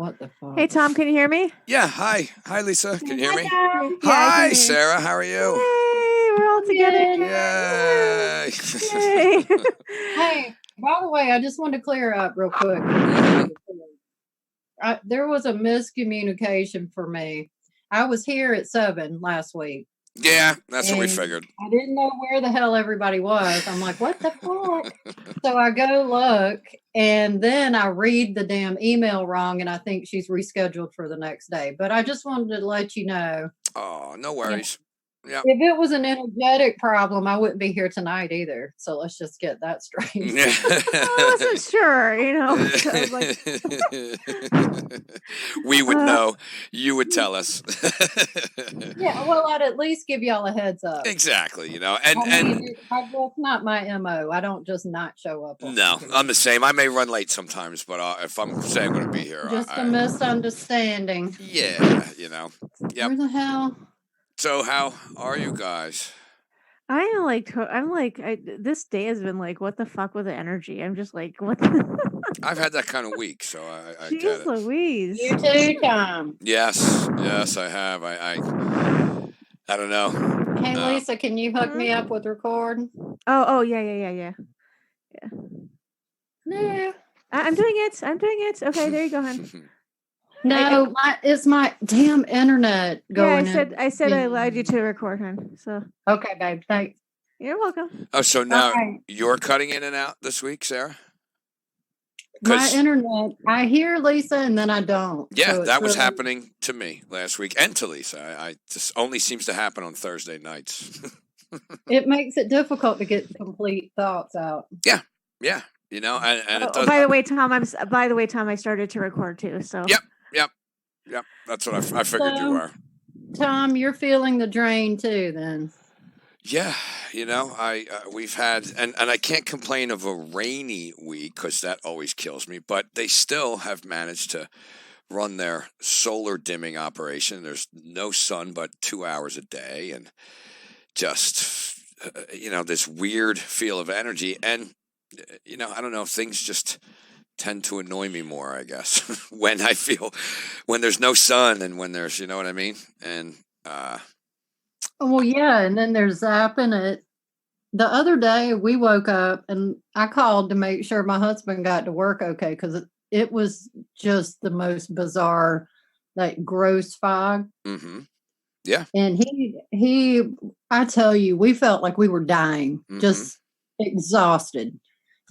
what the fuck? Hey, Tom, can you hear me? Yeah, hi. Hi, Lisa. Can you hear me? Yeah, I Hi, can hear you. Sarah. How are you? Hey, we're all together. Yay. Yay. Hey, by the way, I just wanted to clear up real quick. There was a miscommunication for me. I was here at 7 last week. Yeah, that's what we figured. I didn't know where the hell everybody was. I'm like, what the fuck? So I go look, and then I read the damn email wrong, and I think she's rescheduled for the next day. But I just wanted to let you know. Oh, no worries. Yeah. If it was an energetic problem, I wouldn't be here tonight either. So let's just get that straight. I wasn't sure, you know. So I was like, we would know. You would tell us. Yeah, well, I'd at least give y'all a heads up. Exactly, you know. That's not my MO. I don't just not show up. No, I'm the same. I may run late sometimes, but if I'm saying I'm going to be here. Just a misunderstanding. Yeah, you know. Yep. Where the hell? So how are you guys? I'm like, this day has been like, what the fuck with the energy? I'm just like, what? I've had that kind of week, so I get Jeez it. Louise. You too, Tom. Yes, I have. I don't know. Hey, Lisa, can you hook me up with record? Oh, yeah. No. I'm doing it. Okay, there you go, hon. No, it's my damn internet going. Yeah, I said I allowed you to record, hon. So okay, babe. Thanks. You're welcome. Oh, so now you're cutting in and out this week, Sarah? My internet, I hear Lisa and then I don't. Yeah, so that was happening to me last week and to Lisa. I just only seems to happen on Thursday nights. It makes it difficult to get complete thoughts out. Yeah. You know, and it does. By the way, Tom, I started to record too. So. Yep. That's what I figured you were. Tom, you're feeling the drain too, then. Yeah, you know, we've had, and I can't complain of a rainy week because that always kills me, but they still have managed to run their solar dimming operation. There's no sun but 2 hours a day, and just, you know, this weird feel of energy. And, you know, I don't know if things just tend to annoy me more, I guess, when there's no sun and when there's, you know what I mean? And, well, yeah, and then there's zapping it. The other day we woke up and I called to make sure my husband got to work okay because it was just the most bizarre, like gross fog. Mm-hmm. Yeah. And I tell you, we felt like we were dying, just exhausted,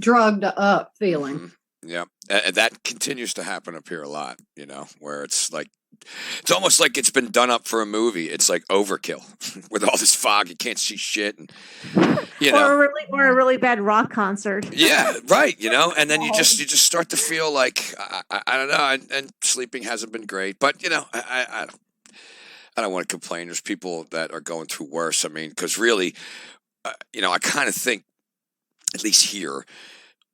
drugged up feeling. Mm-hmm. Yeah, and that continues to happen up here a lot, you know, where it's almost like it's been done up for a movie. It's like overkill with all this fog. You can't see shit. And, you know. Or a really bad rock concert. Yeah, right, you know, and then you just start to feel like, I don't know, and sleeping hasn't been great. But, you know, I don't want to complain. There's people that are going through worse. I mean, because really, you know, I kind of think, at least here,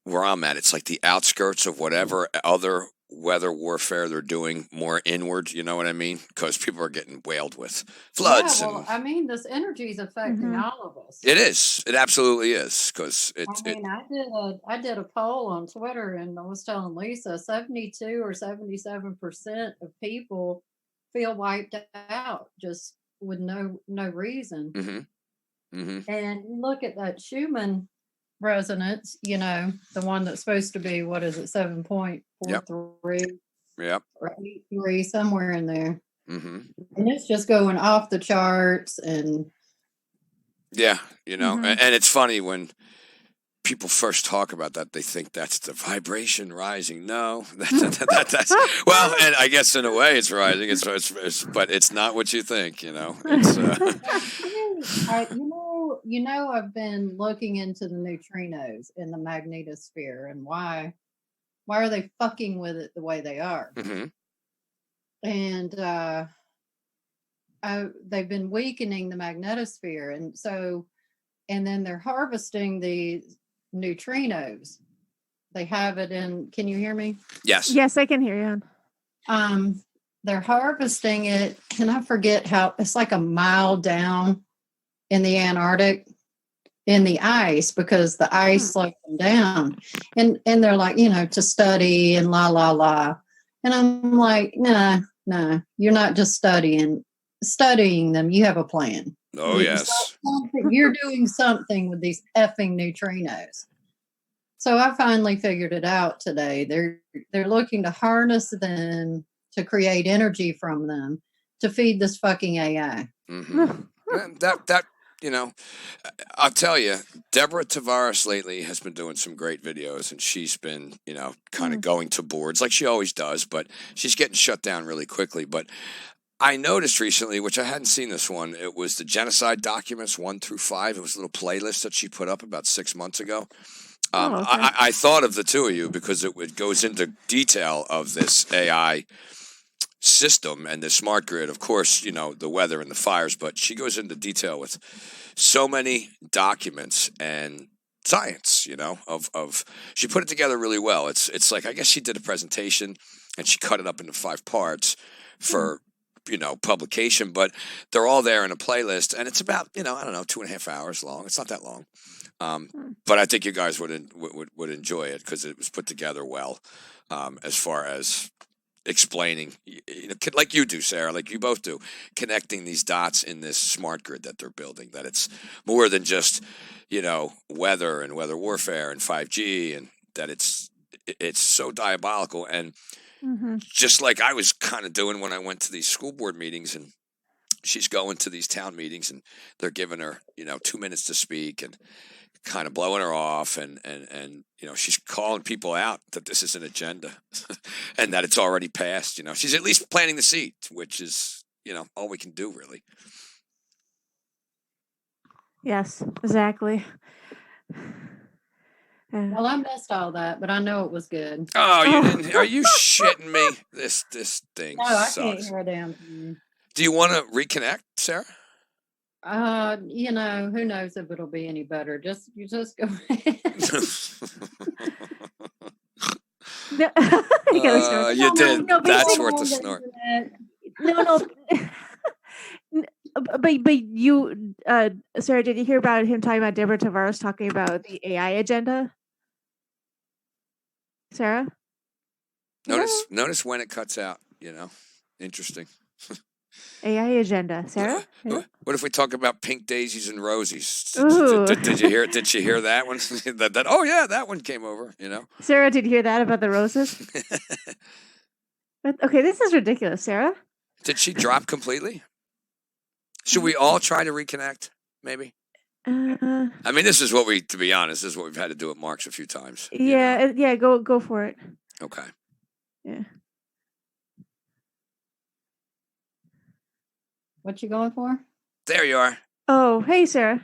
where I'm at, it's like the outskirts of whatever other weather warfare they're doing more inward, you know what I mean? Because people are getting whaled with floods. Yeah, well, I mean, this energy is affecting all of us. It is. It absolutely is. Because I did a poll on Twitter and I was telling Lisa 72 or 77% of people feel wiped out just with no reason. And look at that Schumann resonance, you know, the one that's supposed to be, what is it, 7.43 or 8.3, somewhere in there. And it's just going off the charts. And yeah, you know, and it's funny when people first talk about that, they think that's the vibration rising. No, that's well, and I guess in a way it's rising. It's but it's not what you think. You know, it's. You know, I've been looking into the neutrinos in the magnetosphere and why are they fucking with it the way they are? And they've been weakening the magnetosphere, and then they're harvesting the neutrinos. They have it in. Can you hear me? Yes, I can hear you. They're harvesting it, and I forget how. It's like a mile down in the Antarctic, in the ice, because the ice slowed them down. And they're like, you know, to study and la. And I'm like, nah, you're not just studying them. You have a plan. Oh, yes. You're doing something with these effing neutrinos. So I finally figured it out today. They're looking to harness them to create energy from them to feed this fucking AI. That I'll tell you, Deborah Tavares lately has been doing some great videos, and she's been, kind of going to boards like she always does, but she's getting shut down really quickly. But I noticed recently, which I hadn't seen this one, it was the genocide documents 1 through 5. It was a little playlist that she put up about 6 months ago. Okay. I thought of the two of you because it goes into detail of this AI system and the smart grid, of course, the weather and the fires, but she goes into detail with so many documents and science, of she put it together really well. It's like, I guess she did a presentation and she cut it up into 5 parts for publication, but they're all there in a playlist, and it's about, I don't know, 2.5 hours long. It's not that long. But I think you guys would enjoy it because it was put together well, as far as explaining, like you do, Sarah, like you both do, connecting these dots in this smart grid that they're building, that it's more than just, weather and weather warfare and 5G, and that it's so diabolical. And just like I was kind of doing when I went to these school board meetings, and she's going to these town meetings and they're giving her, 2 minutes to speak and kind of blowing her off, and she's calling people out that this is an agenda and that it's already passed. She's at least planting the seed, which is, all we can do, really. Yes, exactly. Well, I missed all that, but I know it was good. Oh, you didn't? Are you shitting me? This thing No, I sucks. can't hear a damn thing. Do you want to reconnect, Sarah? Who knows if it'll be any better. You just go ahead. You did. That's worth the snort. No. But you, Sarah, did you hear about him talking about Deborah Tavares talking about the AI agenda? Sarah? Notice when it cuts out, Interesting. AI agenda, Sarah? What if we talk about pink daisies and rosies? Ooh. Did you hear it? Did she hear that one? Oh yeah, that one came over. Sarah, did you hear that about the roses? Okay, this is ridiculous, Sarah. Did she drop completely? Should we all try to reconnect? Maybe. I mean, to be honest, this is what we've had to do at Mark's a few times. Yeah. Go for it. Okay. Yeah. What you going for? There you are. Oh, hey, Sarah.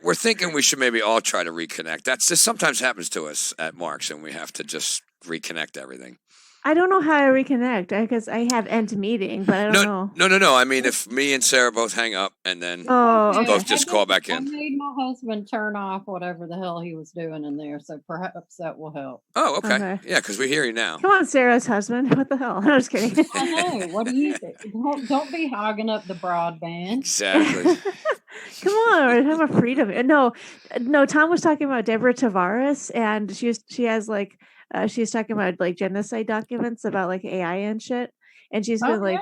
We're thinking we should maybe all try to reconnect. This sometimes happens to us at Mark's, and we have to just reconnect everything. I don't know how to reconnect because I have end meeting, but I don't know. No. I mean, if me and Sarah both hang up and then both just call back in. I made my husband turn off whatever the hell he was doing in there, so perhaps that will help. Oh, okay. Yeah, because we hear you now. Come on, Sarah's husband. What the hell? I'm just kidding. I know. What do you think? Don't be hogging up the broadband. Exactly. Come on, have a freedom. No. Tom was talking about Deborah Tavares, and she has like. She's talking about like genocide documents about like AI and shit, and she's been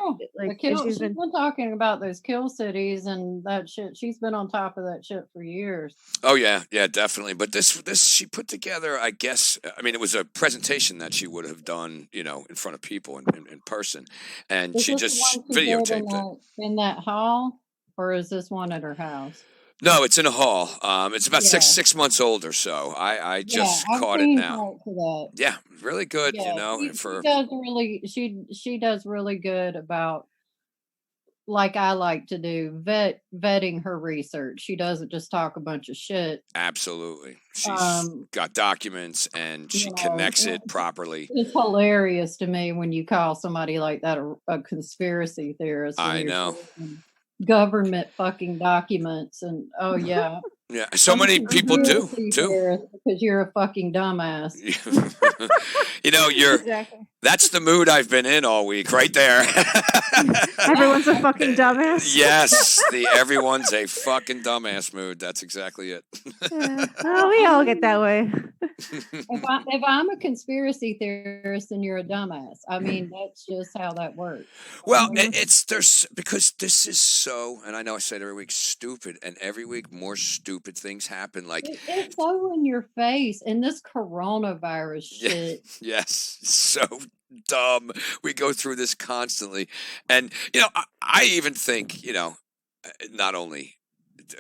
she's been talking about those kill cities and that shit. She's been on top of that shit for years. Oh yeah, definitely. But this she put together, I guess. I mean, it was a presentation that she would have done, in front of people in person, and she just videotaped it in that hall, or is this one at her house? No, it's in a hall. It's about 6 months old or so. I just caught it now. Yeah, really good. She does really good about, like I like to do, vetting her research. She doesn't just talk a bunch of shit. Absolutely, she's got documents and she connects it properly. It's hilarious to me when you call somebody like that a conspiracy theorist. I know. Government fucking documents and yeah, so many people do too, because you're a fucking dumbass. You're exactly. That's the mood I've been in all week, right there. Everyone's a fucking dumbass. Yes, everyone's a fucking dumbass mood. That's exactly it. Yeah. Oh, we all get that way. If I'm a conspiracy theorist, then you're a dumbass. I mean, that's just how that works. Well, there's because this is so, and I know I say it every week, stupid, and every week more stupid things happen. Like it's so in your face, and this coronavirus shit. Yes, so dumb. We go through this constantly, and I even think not only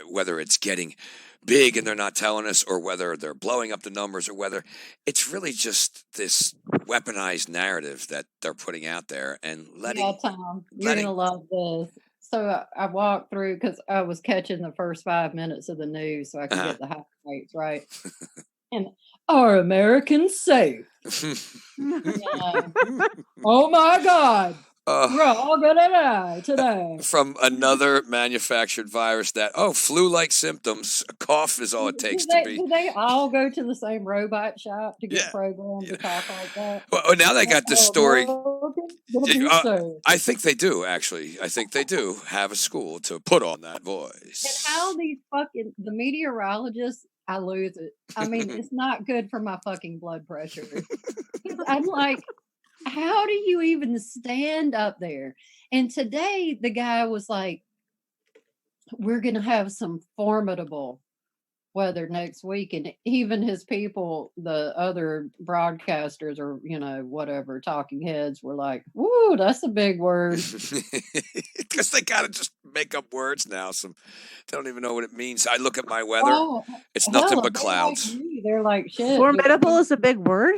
whether it's getting big and they're not telling us, or whether they're blowing up the numbers, or whether it's really just this weaponized narrative that they're putting out there and letting. Yeah, Tom, you're gonna love this. So I walked through because I was catching the first 5 minutes of the news so I could get the highlights right. And are Americans safe? Oh my God. We're all gonna die today. From another manufactured virus that, flu-like symptoms, a cough is all it takes to be. Do they all go to the same robot shop to get programmed to talk like that? Well, now they got this story. I think they do, actually. I think they do have a school to put on that voice. And how these the meteorologists, I lose it. I mean, it's not good for my fucking blood pressure. I'm like, how do you even stand up there? And today the guy was like, we're going to have some formidable weather next week. And even his people, the other broadcasters or, whatever, talking heads were like, woo, that's a big word. Because they got to just make up words now. They don't even know what it means. I look at my weather. It's nothing but clouds. They're like, shit. Formidable is a big word?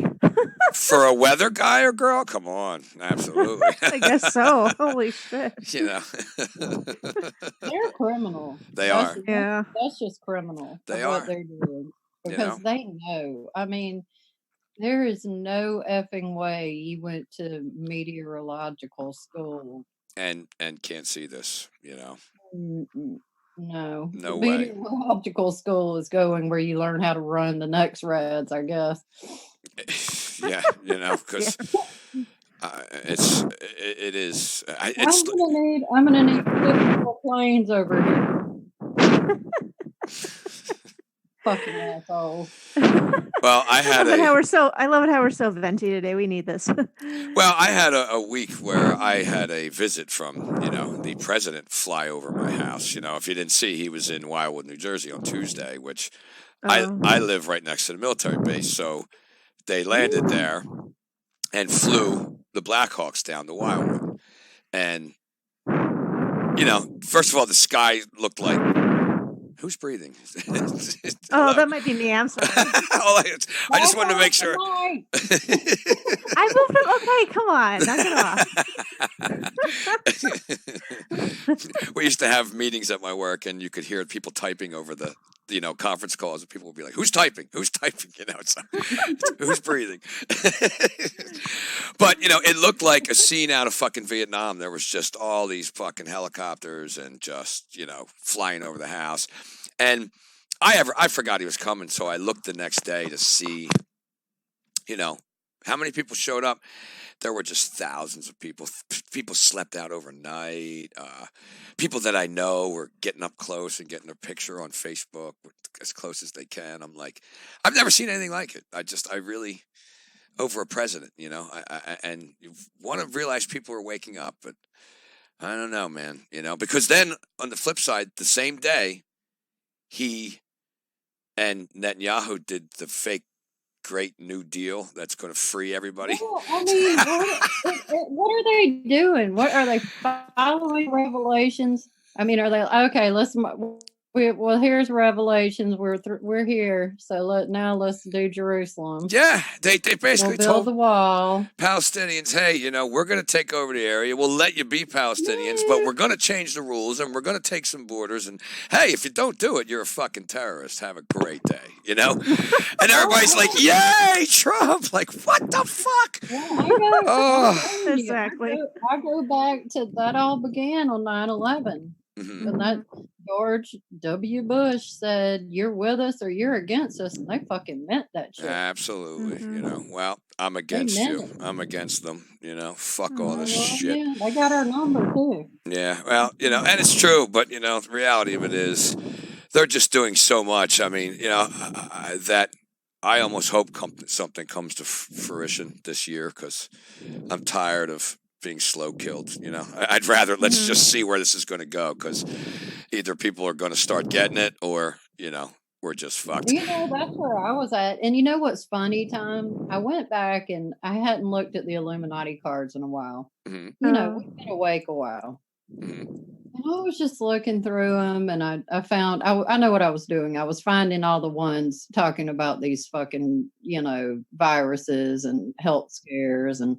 For a weather guy or girl? Come on. Absolutely. I guess so. Holy shit. They're criminal. They are. Yeah. That's just criminal. They what they're doing. Because they know. I mean, there is no effing way you went to meteorological school and can't see this, No. No way. way. Meteorological school is going where you learn how to run the next reds, I guess. Yeah, because it is. I'm gonna need 50 planes over here. Fucking asshole. Well, I love it how we're so venti today. We need this. Well, I had a week where I had a visit from, the president fly over my house. If you didn't see, he was in Wildwood, New Jersey on Tuesday, which I live right next to the military base. So they landed there and flew the Blackhawks down to Wildwood. And, first of all, the sky looked like, who's breathing? That might be me. I'm sorry. I just wanted to make sure. I moved him. Okay, come on. Knock it off. We used to have meetings at my work, and you could hear people typing over the conference calls, and people would be like, "Who's typing? Who's typing?" It's who's breathing. But it looked like a scene out of fucking Vietnam. There was just all these fucking helicopters and just flying over the house. And I forgot he was coming, so I looked the next day to see, how many people showed up. There were just thousands of people. People slept out overnight. People that I know were getting up close and getting their picture on Facebook as close as they can. I'm like, I've never seen anything like it. I really, over a president, and you want to realize people are waking up, but I don't know, man, because then on the flip side, the same day, he and Netanyahu did the fake Great New Deal that's going to free everybody. Well, I mean, what are they doing? What are they following Revelations? I mean, are they okay? Well, here's Revelations. We're here. So let's do Jerusalem. Yeah, they basically build the wall. Palestinians, hey, we're going to take over the area. We'll let you be Palestinians, but we're going to change the rules and we're going to take some borders. And hey, if you don't do it, you're a fucking terrorist. Have a great day, And everybody's like, "Yay, Trump!" Like, what the fuck? Exactly. I go back to that. All began on 9/11. Mm-hmm. And that George W. Bush said, "You're with us or you're against us," and they fucking meant that shit. Absolutely. Mhm. Well, I'm They against meant you. it. I'm against them. Fuck all this Well, shit. yeah, they got our number too. Yeah. Well, and it's true, but the reality of it is, they're just doing so much. I mean, that I almost hope something comes to fruition this year because I'm tired of being slow killed. I'd rather let's just see where this is going to go because either people are going to start getting it or we're just fucked. That's where I was at. And you know what's funny, Tom? I went back and I hadn't looked at the Illuminati cards in a while. Hmm. We've been awake a while. Hmm. And I was just looking through them and I found, I know what I was doing. I was finding all the ones talking about these fucking, viruses and health scares. And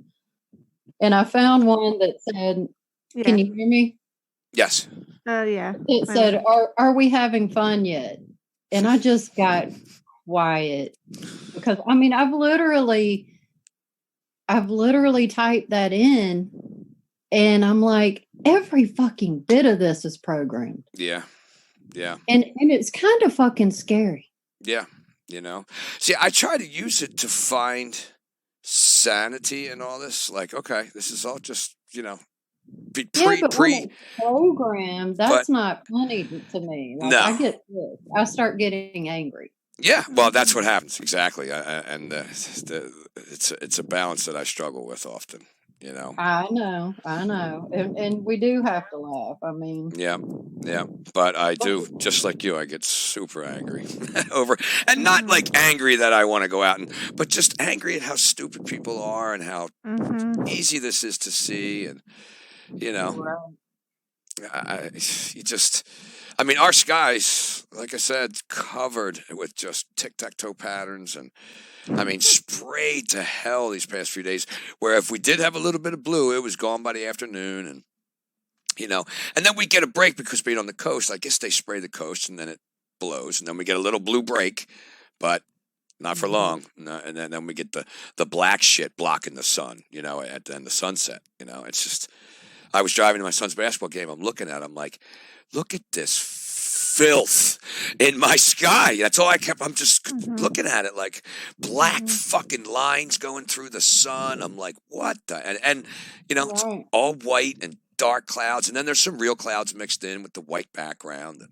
I found one that said, can you hear me? Yes. Yeah. It said, are we having fun yet? And I just got quiet because I've literally typed that in and I'm like, every fucking bit of this is programmed. Yeah. Yeah. And it's kind of fucking scary. Yeah. See, I try to use it to find sanity in all this. Like, okay, this is all just, When it's programmed, that's not funny to me. Like, No. I get this. I start getting angry. Yeah, well, that's what happens exactly, and it's a balance that I struggle with often. I know, and we do have to laugh. I mean, yeah, but I do just like you. I get super angry over, and not like angry that I want to go out but just angry at how stupid people are and how easy this is to see, and our skies, like I said, covered with just tic-tac-toe patterns and sprayed to hell these past few days, where if we did have a little bit of blue, it was gone by the afternoon. And, and then we get a break because being on the coast, I guess they spray the coast and then it blows. And then we get a little blue break, but not for long. No, and then we get the black shit blocking the sun, at the end of sunset. It's just, I was driving to my son's basketball game. I'm looking at it. I'm like, look at this filth in my sky. That's all I'm just looking at it, like black fucking lines going through the sun. I'm like, what the? And it's all white and dark clouds. And then there's some real clouds mixed in with the white background.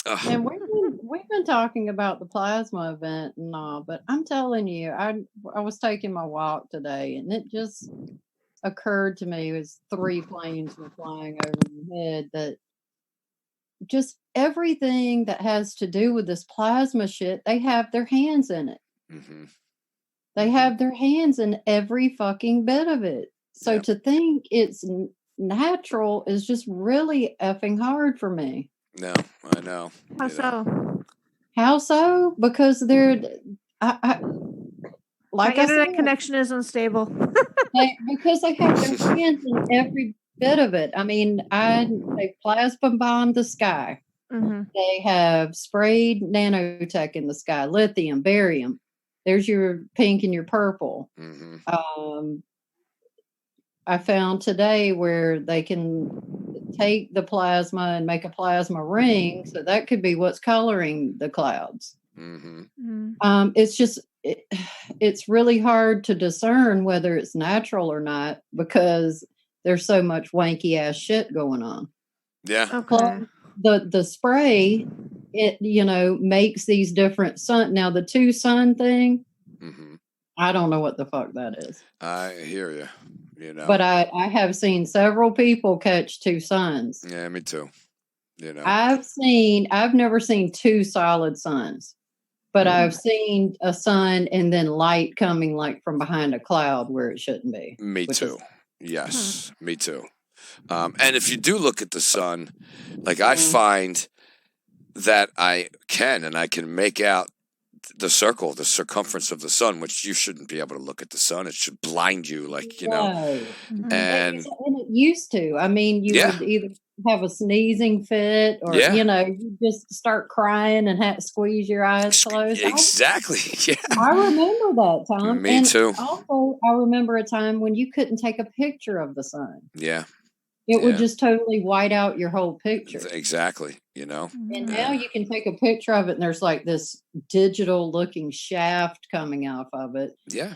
And we've been talking about the plasma event and all, but I'm telling you, I was taking my walk today and it just occurred to me as 3 planes were flying over my head that just everything that has to do with this plasma shit, they have their hands in it. Mm-hmm. They have their hands in every fucking bit of it. So to think it's natural is just really effing hard for me. No, I know. How so? How so? Because they're, like my I internet said, connection is unstable. because they have their hands in every bit of it. They plasma bombed the sky. They have sprayed nanotech in the sky, lithium, barium. There's your pink and your purple. I found today where they can take the plasma and make a plasma ring. So that could be what's coloring the clouds. It's just, it's really hard to discern whether it's natural or not because there's so much wanky ass shit going on. Yeah. Okay. The spray, it makes these different sun. Now the 2 sun thing, I don't know what the fuck that is. I hear you. But I have seen several people catch 2 suns. Yeah, me too. I've never seen 2 solid suns, but I've seen a sun and then light coming like from behind a cloud where it shouldn't be. Me too. Yes, me too. And if you do look at the sun, like I find that I can make out the circumference of the sun, which you shouldn't be able to look at the sun. It should blind you, like, Right. And it used to. You would either have a sneezing fit or, you just start crying and squeeze your eyes closed. Exactly. I remember that time. Me too. Also, I remember a time when you couldn't take a picture of the sun. Yeah. It would just totally white out your whole picture. Exactly. you know. And Mhm. now you can take a picture of it, and there's like this digital looking shaft coming off of it. Yeah.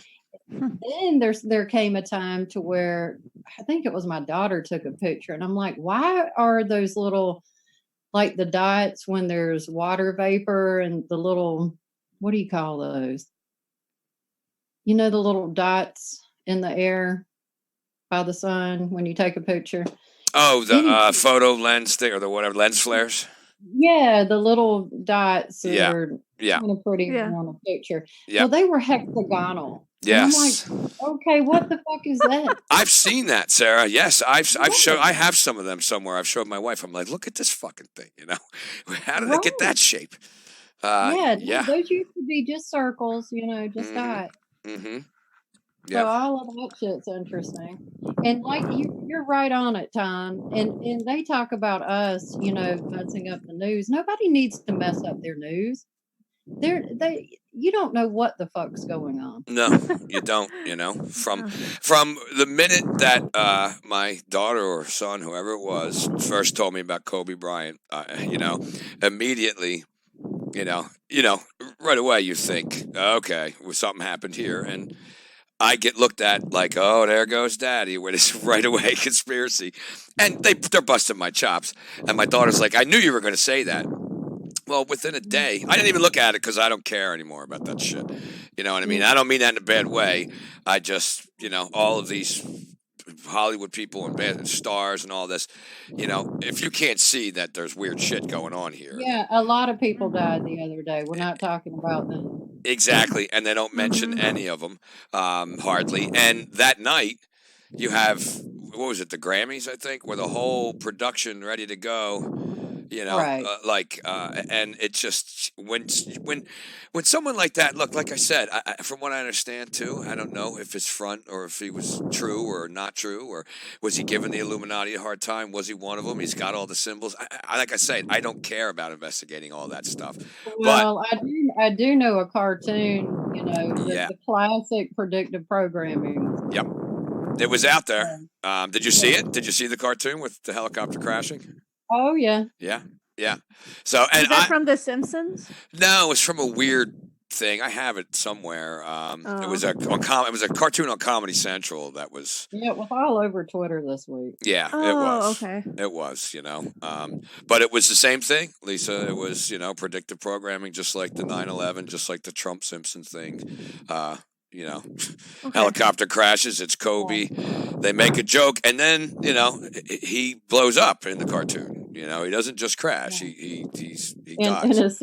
Then there came a time to where I think it was my daughter took a picture, and I'm like, why are those little, like the dots when there's water vapor and the little, what do you call those? You know, the little dots in the air by the sun when you take a picture. Oh, the Any, photo lens thing or the whatever lens flares. yeah, the little dots that Yeah. are Yeah. kind of pretty Yeah. on a picture. Yeah. Well, they were hexagonal, and I'm like, Yes. okay, what the fuck is that? I've seen that, Sarah. Yes, I've shown. Right, I have some of them somewhere. I've showed my wife. I'm like, look at this fucking thing. You know, how did it get right. that shape? Yeah, no, Yeah. those used to be just circles, just Mm-hmm. dots. Mm-hmm. So Yep. all of that shit's interesting. And like you're right on it, Tom. And they talk about us, messing up the news. Nobody needs to mess up their news. You don't know what the fuck's going on. No, you don't. You know, Oh. from the minute that my daughter or son, whoever it was, first told me about Kobe Bryant, immediately, right away you think, okay, well, something happened here, and I get looked at like, oh, there goes Daddy with his right away conspiracy, and they're busting my chops, and my daughter's like, I knew you were going to say that. Well, within a day, I didn't even look at it because I don't care anymore about that shit. You know what I mean? I don't mean that in a bad way. I just, all of these Hollywood people and bad stars and all this, if you can't see that there's weird shit going on here, Yeah, a lot of people died the other day. We're not talking about them. exactly, and they don't mention Mhm. any of them, hardly. And that night, you have what was it, the Grammys, I think, where the whole production ready to go. Right. And it's just when someone like that, look, like I said, from what I understand too, I don't know if it's front or if he was true or not true, or was he giving the Illuminati a hard time? Was he one of them? He's got all the symbols. Like I said, I don't care about investigating all that stuff, but Well, I do know a cartoon, yeah, the classic predictive programming. yep, it was out there. Um, Did you see yeah. it? Did you see the cartoon with the helicopter crashing? Oh yeah. Yeah, yeah. So, and Is that from The Simpsons? no, it's from a weird thing. I have it somewhere. It was Oh. it was a cartoon on Comedy Central that was. Yeah, it was all over Twitter this week. Yeah, it Oh, was. okay. It was, but it was the same thing, Lisa. It was, predictive programming, just like the 9/11, just like the Trump Simpson thing. Uh, you know, Okay. helicopter crashes. It's Kobe. They make a joke, and then he blows up in the cartoon. He doesn't just crash. Yeah. He In dies. his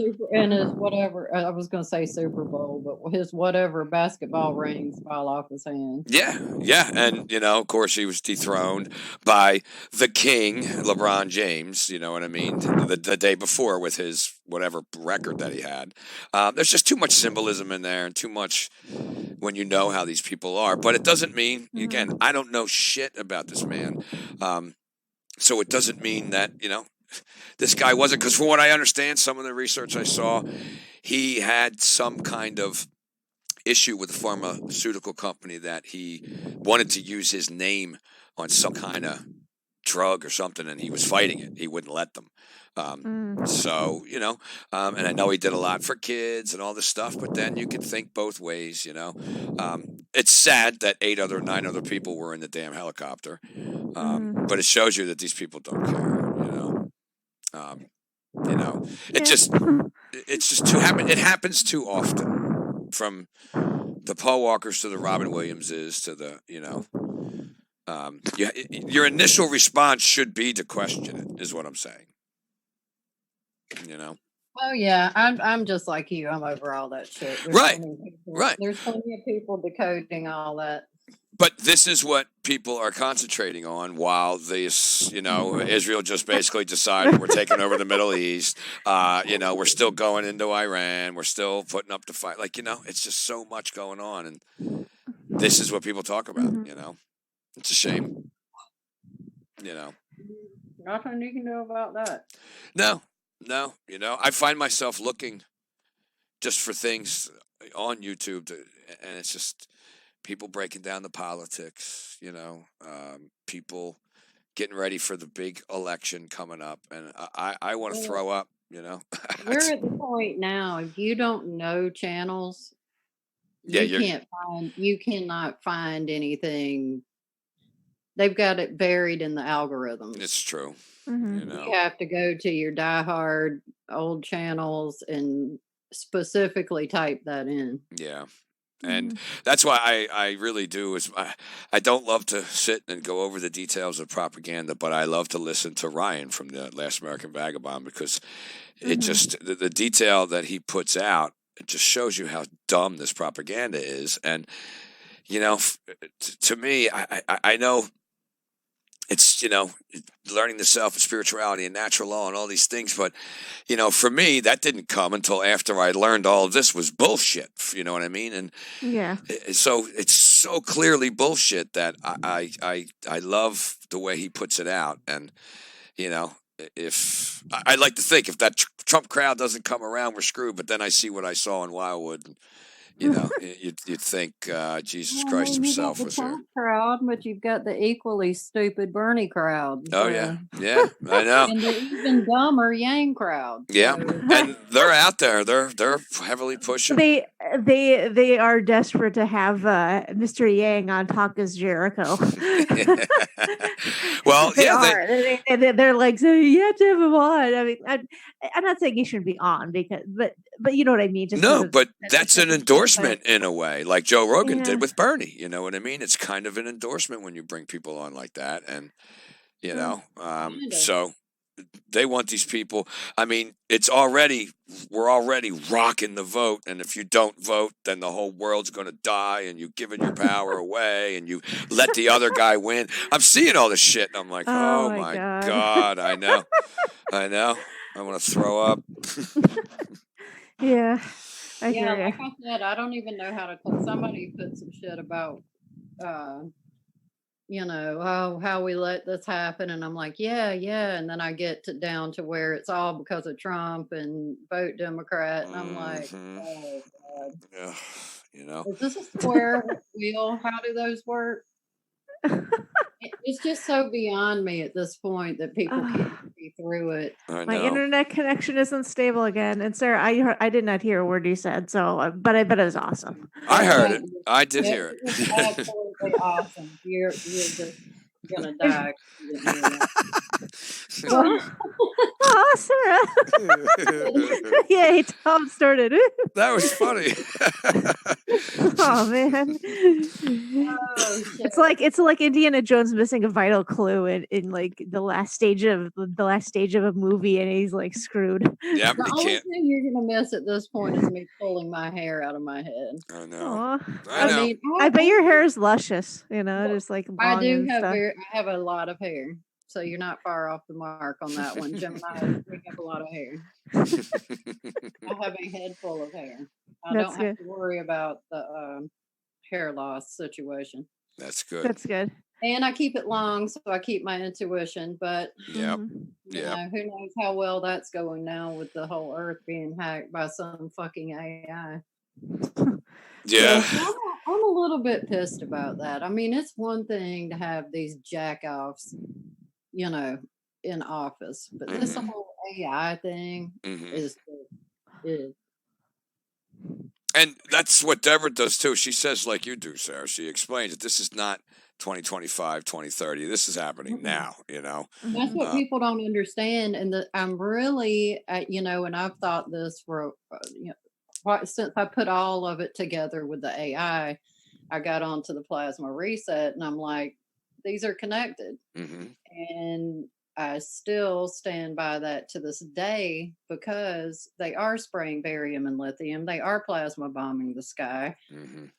whatever, I was going to say Super Bowl, but his whatever basketball rings fall off his hand. Yeah, yeah, and of course, he was dethroned by the king, LeBron James. You know what I mean? The day before with his whatever record that he had. There's just too much symbolism in there, and too much when you know how these people are. But it doesn't mean, again, Mhm. I don't know shit about this man, so it doesn't mean that this guy wasn't. Because from what I understand, some of the research I saw, he had some kind of issue with a pharmaceutical company that he wanted to use his name on some kind of drug or something, and he was fighting it. He wouldn't let them. So, and I know he did a lot for kids and all this stuff, but then you can think both ways, It's sad that 9 other people were in the damn helicopter, but it shows you that these people don't care, um, it Yeah. just, it's just it happens too often, from the Paul Walkers to the Robin Williamses to the, your initial response should be to question it, is what I'm saying. Oh yeah, I'm just like you. I'm over all that shit. Right, right. There's plenty of people decoding all that. But this is what people are concentrating on, while Israel just basically decided we're taking over the Middle East. We're still going into Iran. We're still putting up the fight. Like, it's just so much going on. And this is what people talk about, It's a shame, Nothing you can do about that. No, I find myself looking just for things on YouTube, and it's just people breaking down the politics, people getting ready for the big election coming up, and I want to throw up. We're at the point now. If you don't know channels, Yeah, you cannot find anything. They've got it buried in the algorithms. It's true. You have to go to your diehard old channels and specifically type that in. Yeah. And that's why I really do is I don't love to sit and go over the details of propaganda, but I love to listen to Ryan from the Last American Vagabond, because it just the detail that he puts out, it just shows you how dumb this propaganda is. And to me, I know it's learning the self and spirituality and natural law and all these things, but for me that didn't come until after I learned all of this was bullshit. You know what I mean? And so it's so clearly bullshit that I love the way he puts it out. And if I like to think if that Trump crowd doesn't come around, we're screwed. But then I see what I saw in Wildwood. And, you'd think Jesus Christ himself was here. Crowd, but you've got the equally stupid Bernie crowd. Oh yeah, I know. And the even dumber Yang crowd. Yeah, so. And they're out there. They're heavily pushing. They are desperate to have Mr. Yang on Talk is Jericho. Well, they're like, so you have to have him on. I mean, I'm not saying he shouldn't be on but you know what I mean. Just but that's an endorsement in a way, like Joe Rogan did with Bernie. You know what I mean? It's kind of an endorsement when you bring people on like that, and so they want these people. I mean, we're already rocking the vote, and if you don't vote, then the whole world's going to die, and you've given your power away, and you let the other guy win. I'm seeing all this shit, and I'm like, oh my God, I know. I want to throw up. Yeah. Like I said, I don't even know how to tell. Somebody put some shit about, how we let this happen. And I'm like, yeah. And then I get down to where it's all because of Trump and vote Democrat. And I'm like, oh, God. Yeah, Is this a square wheel? How do those work? It's just so beyond me at this point that people can't see through it. My internet connection isn't stable again. And Sarah, I did not hear a word you said, so but I bet it was awesome. I heard it. I did hear it. It's absolutely awesome. You're just gonna die. Oh, Sarah! Yay, Tom started. That was funny. Oh man! It's like Indiana Jones missing a vital clue in like the last stage of a movie, and he's like screwed. Yeah, the only thing you're gonna miss at this point is me pulling my hair out of my head. I know. I mean, I bet your hair is luscious. Just like long I do and have stuff. I have a lot of hair. So you're not far off the mark on that one, Gemini. We have a lot of hair. I have a head full of hair. I don't have to worry about the hair loss situation. That's good. That's good. And I keep it long, so I keep my intuition. But who knows how well that's going now with the whole Earth being hacked by some fucking AI. Yeah. So I'm a little bit pissed about that. I mean, it's one thing to have these jack-offs, in office, but this whole AI thing is. And that's what Deborah does too. She says, like you do, Sarah. She explains that this is not 2025, 2030. This is happening now. That's what people don't understand, and I'm really, and I've thought this for, since I put all of it together with the AI. I got onto the plasma reset, and I'm like, these are connected. And I still stand by that to this day, because they are spraying barium and lithium. They are plasma bombing the sky.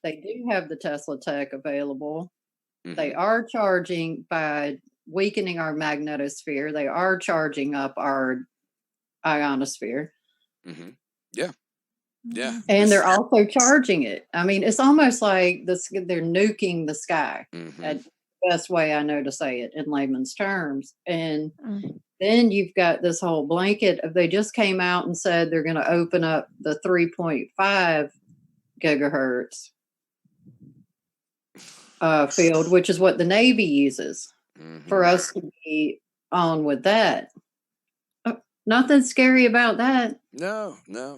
They do have the Tesla tech available. They are charging by weakening our magnetosphere. They are charging up our ionosphere. Yeah. And they're also charging it. I mean, it's almost like they're nuking the sky. That's the best way I know to say it in layman's terms. And then you've got this whole blanket of, they just came out and said they're going to open up the 3.5 gigahertz field, which is what the Navy uses. for us to be on with that. Nothing scary about that. No,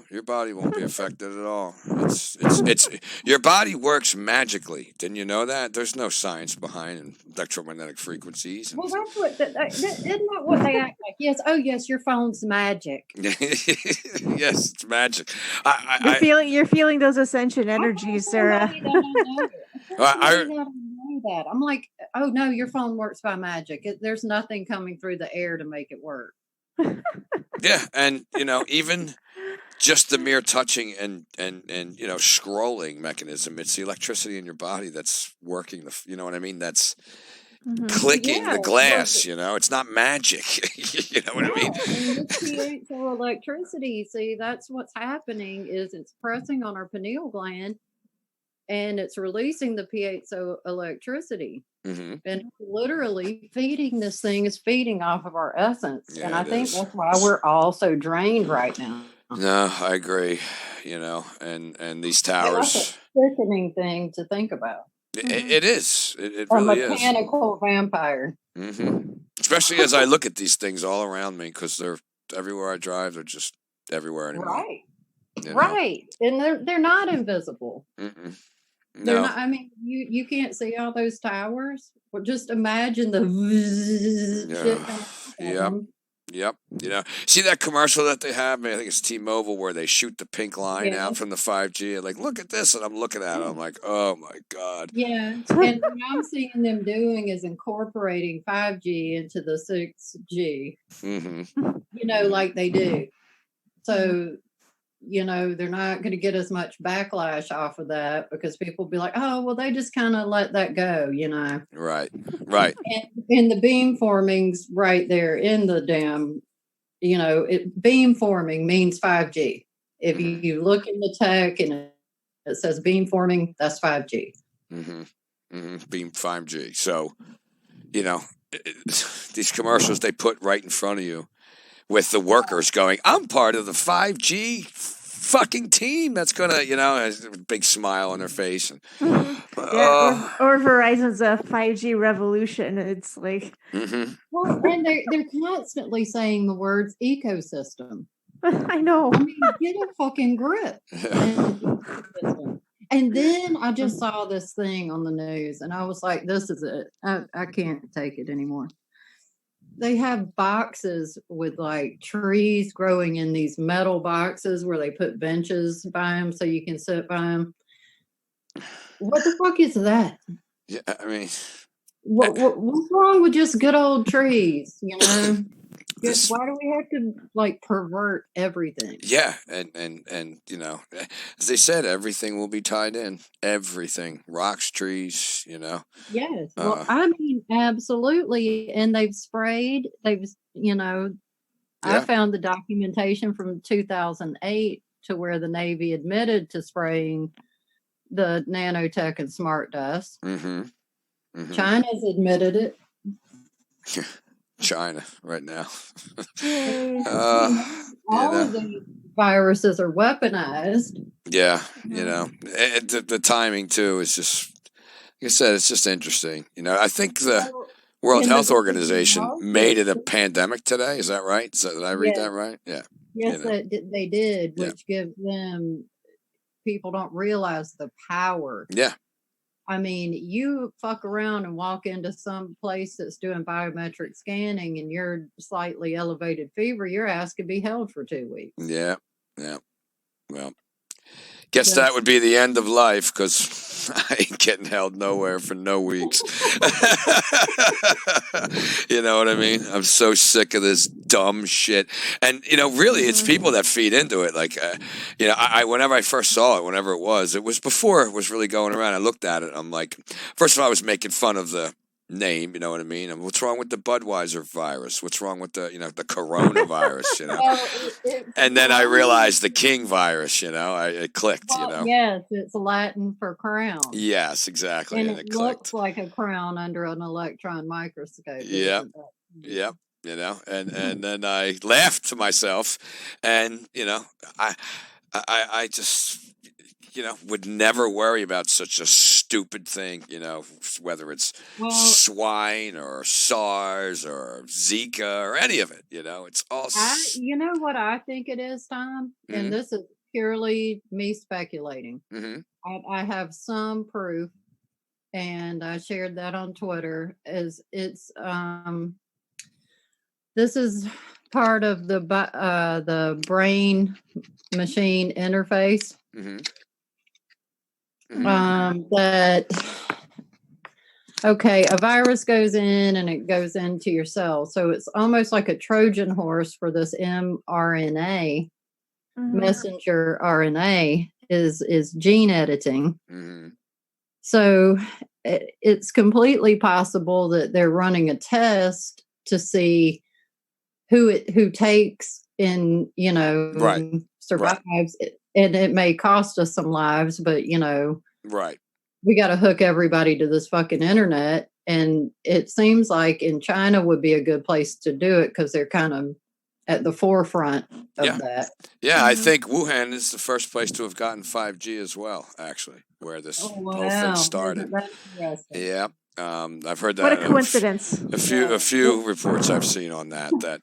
your body won't be affected at all. It's your body works magically. Didn't you know that? There's no science behind electromagnetic frequencies. Well, that's what isn't that what they act like? Yes. Oh, yes. Your phone's magic. Yes, it's magic. You're feeling those ascension energies, Sarah. I know that. I'm like, oh no, your phone works by magic. There's nothing coming through the air to make it work. Yeah, and even just the mere touching and scrolling mechanism, it's the electricity in your body that's working. You know what I mean? That's clicking the glass. It's not magic. You know what I mean? And this piezo electricity. See, that's what's happening. Is it's pressing on our pineal gland, and it's releasing the piezo electricity. And literally feeding this thing is feeding off of our essence. Yeah, and I think that's why we're all so drained right now. No, I agree. And these towers. That's a sickening thing to think about. It is. It a really is. Mechanical vampire. Especially as I look at these things all around me, because they're everywhere I drive. They're just everywhere anymore. Right. Right. And they're not invisible. No. They're not, I mean, you can't see all those towers. Well, just imagine the shit. Yep. See that commercial that they have? I think it's T-Mobile, where they shoot the pink line out from the 5G. Like, look at this, and I'm looking at it. I'm like, oh my god. Yeah, and what I'm seeing them doing is incorporating 5G into the 6G. Like they do. So. They're not going to get as much backlash off of that, because people will be like, oh, well, they just kind of let that go, Right. And the beam forming's right there in the damn, beam forming means 5G. If you look in the tech and it says beam forming, that's 5G. Beam 5G. So, these commercials they put right in front of you, with the workers going, I'm part of the 5G fucking team that's gonna, has a big smile on their face. And, or Verizon's a 5G revolution. It's like, well, and they're constantly saying the words ecosystem. I know. I mean, get a fucking grip. And then I just saw this thing on the news, and I was like, this is it. I can't take it anymore. They have boxes with like trees growing in these metal boxes where they put benches by them so you can sit by them. What the fuck is that? Yeah, I mean, what's wrong with just good old trees? Why do we have to like pervert everything? Yeah, and as they said, everything will be tied in. Everything, rocks, trees. Yes. Well, I mean, absolutely. And they've sprayed. I found the documentation from 2008 to where the Navy admitted to spraying the nanotech and smart dust. China's admitted it. China right now. All of the viruses are weaponized. Yeah, the timing too is just, like I said, it's just interesting. I think the World Health Organization made it a pandemic today. Is that right? Did I read that right? Yeah. Yes, they did, which gives them, people don't realize the power. Yeah. I mean, you fuck around and walk into some place that's doing biometric scanning and you're slightly elevated fever, your ass could be held for 2 weeks. Yeah. Well, guess that would be the end of life, because I ain't getting held nowhere for no weeks. You know what I mean? I'm so sick of this dumb shit. And, really, it's people that feed into it. Like, whenever I first saw it, whenever it was before it was really going around. I looked at it. I'm like, first of all, I was making fun of the name, you know what I mean? And what's wrong with the Budweiser virus? What's wrong with the, the coronavirus, And then I realized the King virus, it clicked, Yes, it's Latin for crown. Yes, exactly. And it looks like a crown under an electron microscope. Yep. And then I laughed to myself, and, I just, would never worry about such a stupid stupid thing, whether it's Well, swine or SARS or Zika or any of it, it's all. you know what I think it is, Tom? And Mm-hmm. this is purely me speculating. Mm-hmm. I have some proof, and I shared that on Twitter. This is part of the brain machine interface. Mm-hmm. That okay, a virus goes in and it goes into your cell, so it's almost like a Trojan horse for this mRNA. Messenger RNA is gene editing. Mm-hmm. So it's completely possible that they're running a test to see who takes and survives. Right. And it may cost us some lives, but right, we got to hook everybody to this fucking internet. And it seems like in China would be a good place to do it because they're kind of at the forefront of that. Yeah, I think Wuhan is the first place to have gotten 5G as well, actually, where this whole thing started. Yeah. I've heard that. What a coincidence! A few reports I've seen on that. But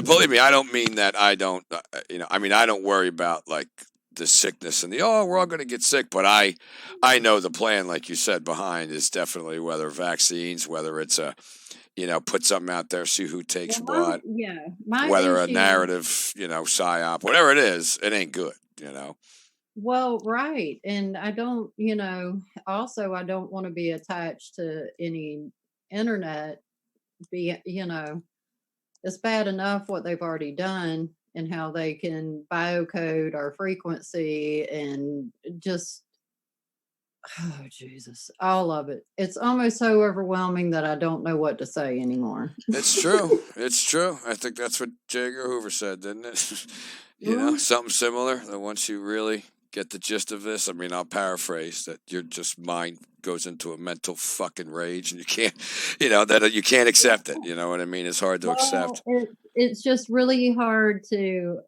believe me, I don't mean that I don't. I don't worry about like the sickness and we're all going to get sick. But I know the plan, like you said, behind is definitely whether vaccines, whether it's put something out there, see who takes what. Yeah. Whether a narrative, psyop, whatever it is, it ain't good. Well, right. And I don't, also I don't want to be attached to any internet. It's bad enough what they've already done and how they can biocode our frequency and just, oh, Jesus, all of it. It's almost so overwhelming that I don't know what to say anymore. It's true. It's true. I think that's what J. Edgar Hoover said, didn't it? Something similar. That once you really get the gist of this, I'll paraphrase that your just mind goes into a mental fucking rage and you can't, that you can't accept it. You know what I mean? It's hard to accept. It's just really hard to.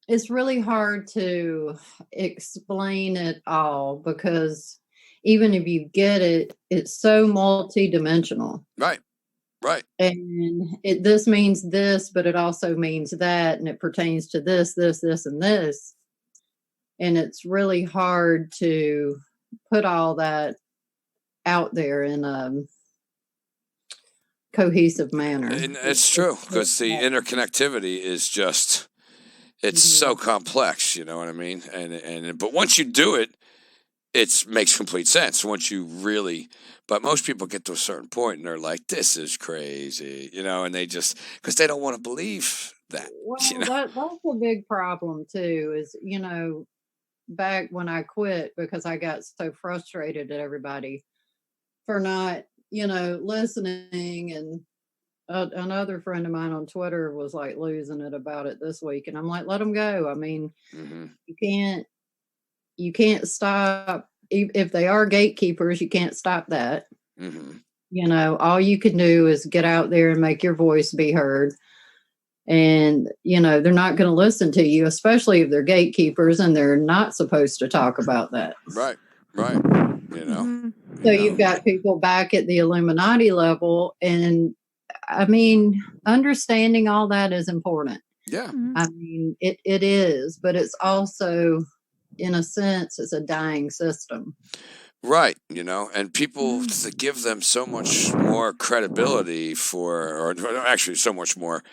It's really hard to explain it all because even if you get it, it's so multidimensional. Right. Right. And this means this, but it also means that, and it pertains to this, and this. And it's really hard to put all that out there in a cohesive manner. And it's true because the interconnectivity is just, it's so complex, you know what I mean? But once you do it, it makes complete sense. Once you really, but most people get to a certain point and they're like, this is crazy, and they just, because they don't want to believe that. Well, that's a big problem too, is, back when I quit because I got so frustrated at everybody for not, listening. And another friend of mine on Twitter was like losing it about it this week. And I'm like, let them go. You can't stop. If they are gatekeepers, you can't stop that. All you can do is get out there and make your voice be heard. And, they're not going to listen to you, especially if they're gatekeepers and they're not supposed to talk about that. Right. So you've got people back at the Illuminati level. And understanding all that is important. Yeah. It is, but it's also, in a sense, it's a dying system. Right, and people to give them so much more credibility or actually so much more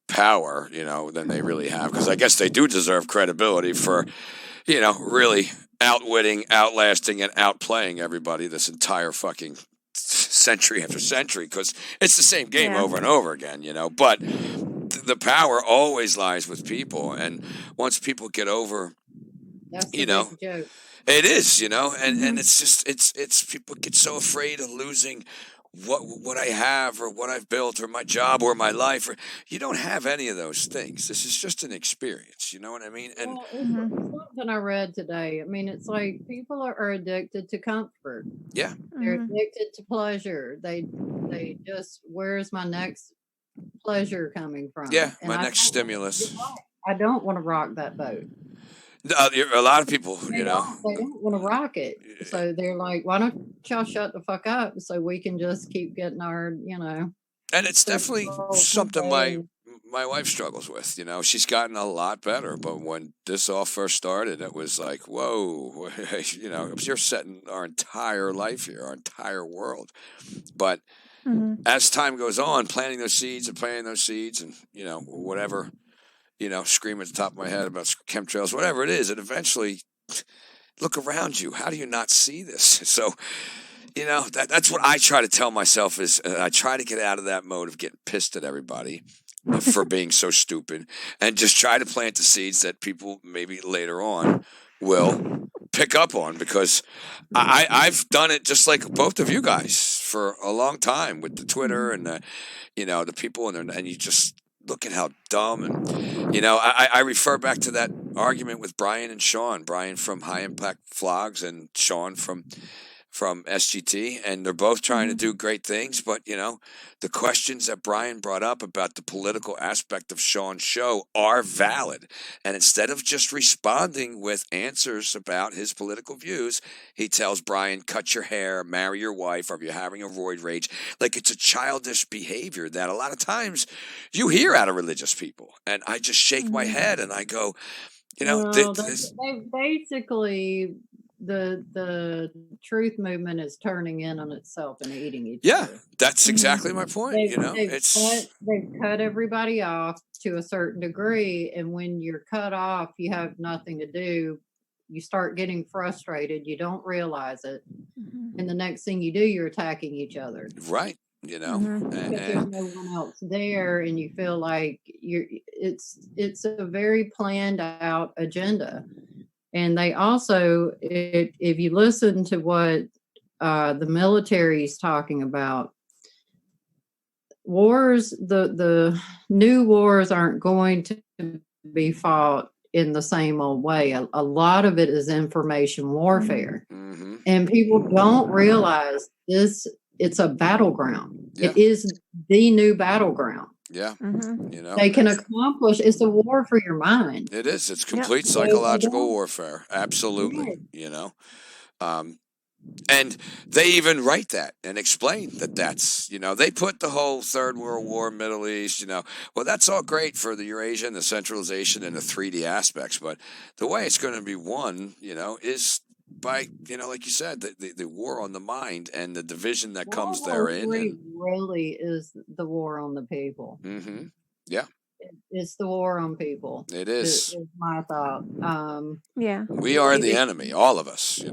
power, than they really have. Because I guess they do deserve credibility for, really outwitting, outlasting, and outplaying everybody this entire fucking century after century. Because it's the same game over and over again, But the power always lies with people, and once people get over, that's the big joke. It is, and it's just it's people get so afraid of losing what I have or what I've built or my job or my life. Or you don't have any of those things. This is just an experience. You know what I mean? And it's something I read today. It's like people are addicted to comfort. Yeah, they're addicted to pleasure. They just, where's my next pleasure coming from? Yeah, my next stimulus. I don't want to rock that boat. A lot of people, They don't want to rock it. So they're like, why don't y'all shut the fuck up so we can just keep getting our, and it's definitely something my wife struggles with. She's gotten a lot better, but when this all first started, it was like, whoa, you're setting our entire life here, our entire world. But as time goes on, planting those seeds and whatever, scream at the top of my head about chemtrails, whatever it is, it eventually look around you. How do you not see this? So, that's what I try to tell myself is I try to get out of that mode of getting pissed at everybody for being so stupid and just try to plant the seeds that people maybe later on will pick up on, because I've done it just like both of you guys for a long time with the Twitter and the people and you just look at how dumb and I refer back to that argument with Brian and Sean, Brian from High Impact Vlogs and Sean from SGT, and they're both trying to do great things. But, the questions that Brian brought up about the political aspect of Sean's show are valid. And instead of just responding with answers about his political views, he tells Brian, cut your hair, marry your wife, or if you're having a roid rage. Like, it's a childish behavior that a lot of times you hear out of religious people. And I just shake my head and I go, they basically the truth movement is turning in on itself and eating each other. That's exactly my point. They've cut everybody off to a certain degree, and when you're cut off, you have nothing to do. You start getting frustrated. You don't realize it, and the next thing you do, you're attacking each other. Right. Because there's no one else there, and you feel like it's a very planned out agenda. And they also, if you listen to what the military is talking about, wars, the new wars aren't going to be fought in the same old way. A lot of it is information warfare. And people don't realize this. It's a battleground. It is the new battleground. They can accomplish. It's a war for your mind. It is. It's complete psychological warfare. Absolutely. And they even write that and explain that's, they put the whole Third World War, Middle East, well, that's all great for the Eurasian, the centralization, and the 3D aspects. But the way it's going to be won, is by, like you said, the war on the mind and the division that comes therein. Really is the war on the people. Yeah. It's the war on people. It is. Is my thought. We are the enemy, all of us,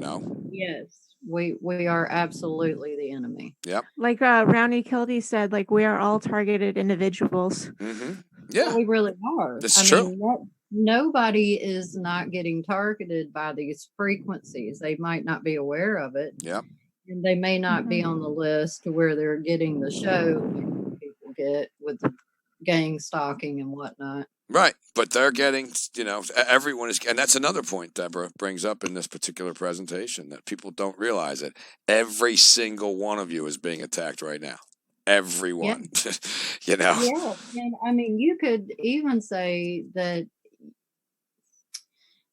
Yes. We are absolutely the enemy. Yep. Like Rowney Kildee said, like, we are all targeted individuals. Yeah. We really are. That's true. Mean, nobody is not getting targeted by these frequencies. They might not be aware of it. Yeah. And they may not be on the list to where they're getting the show like people get with the gang stalking and whatnot. Right. But they're getting, everyone is, and that's another point Deborah brings up in this particular presentation, that people don't realize it. Every single one of you is being attacked right now. Everyone. Yeah. And you could even say that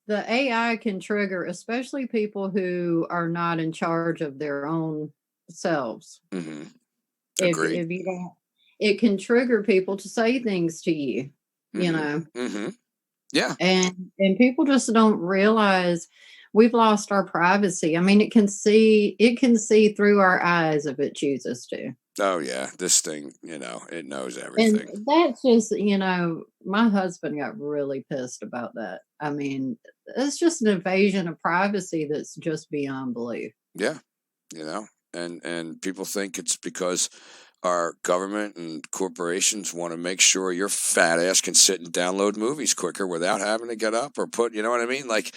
the AI can trigger, especially people who are not in charge of their own selves. Agreed. If you don't, it can trigger people to say things to you, Yeah. And people just don't realize we've lost our privacy. it can see through our eyes if it chooses to. Oh yeah, this thing, it knows everything. And that's just, my husband got really pissed about that. It's just an invasion of privacy that's just beyond belief. Yeah, and people think it's because our government and corporations want to make sure your fat ass can sit and download movies quicker without having to get up or put, Like,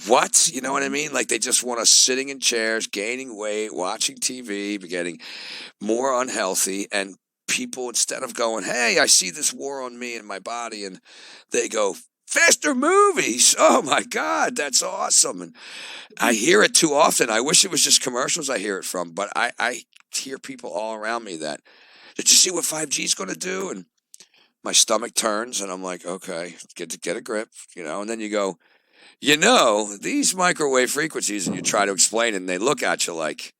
what? Like, they just want us sitting in chairs, gaining weight, watching TV, getting more unhealthy. And people, instead of going, hey, I see this war on me and my body, and they go, faster movies. Oh my God, that's awesome. And I hear it too often. I wish it was just commercials I hear it from, but I hear people all around me that, did you see what 5G is going to do? And my stomach turns and I'm like, okay, get a grip, and then you go, these microwave frequencies, and you try to explain it, and they look at you like,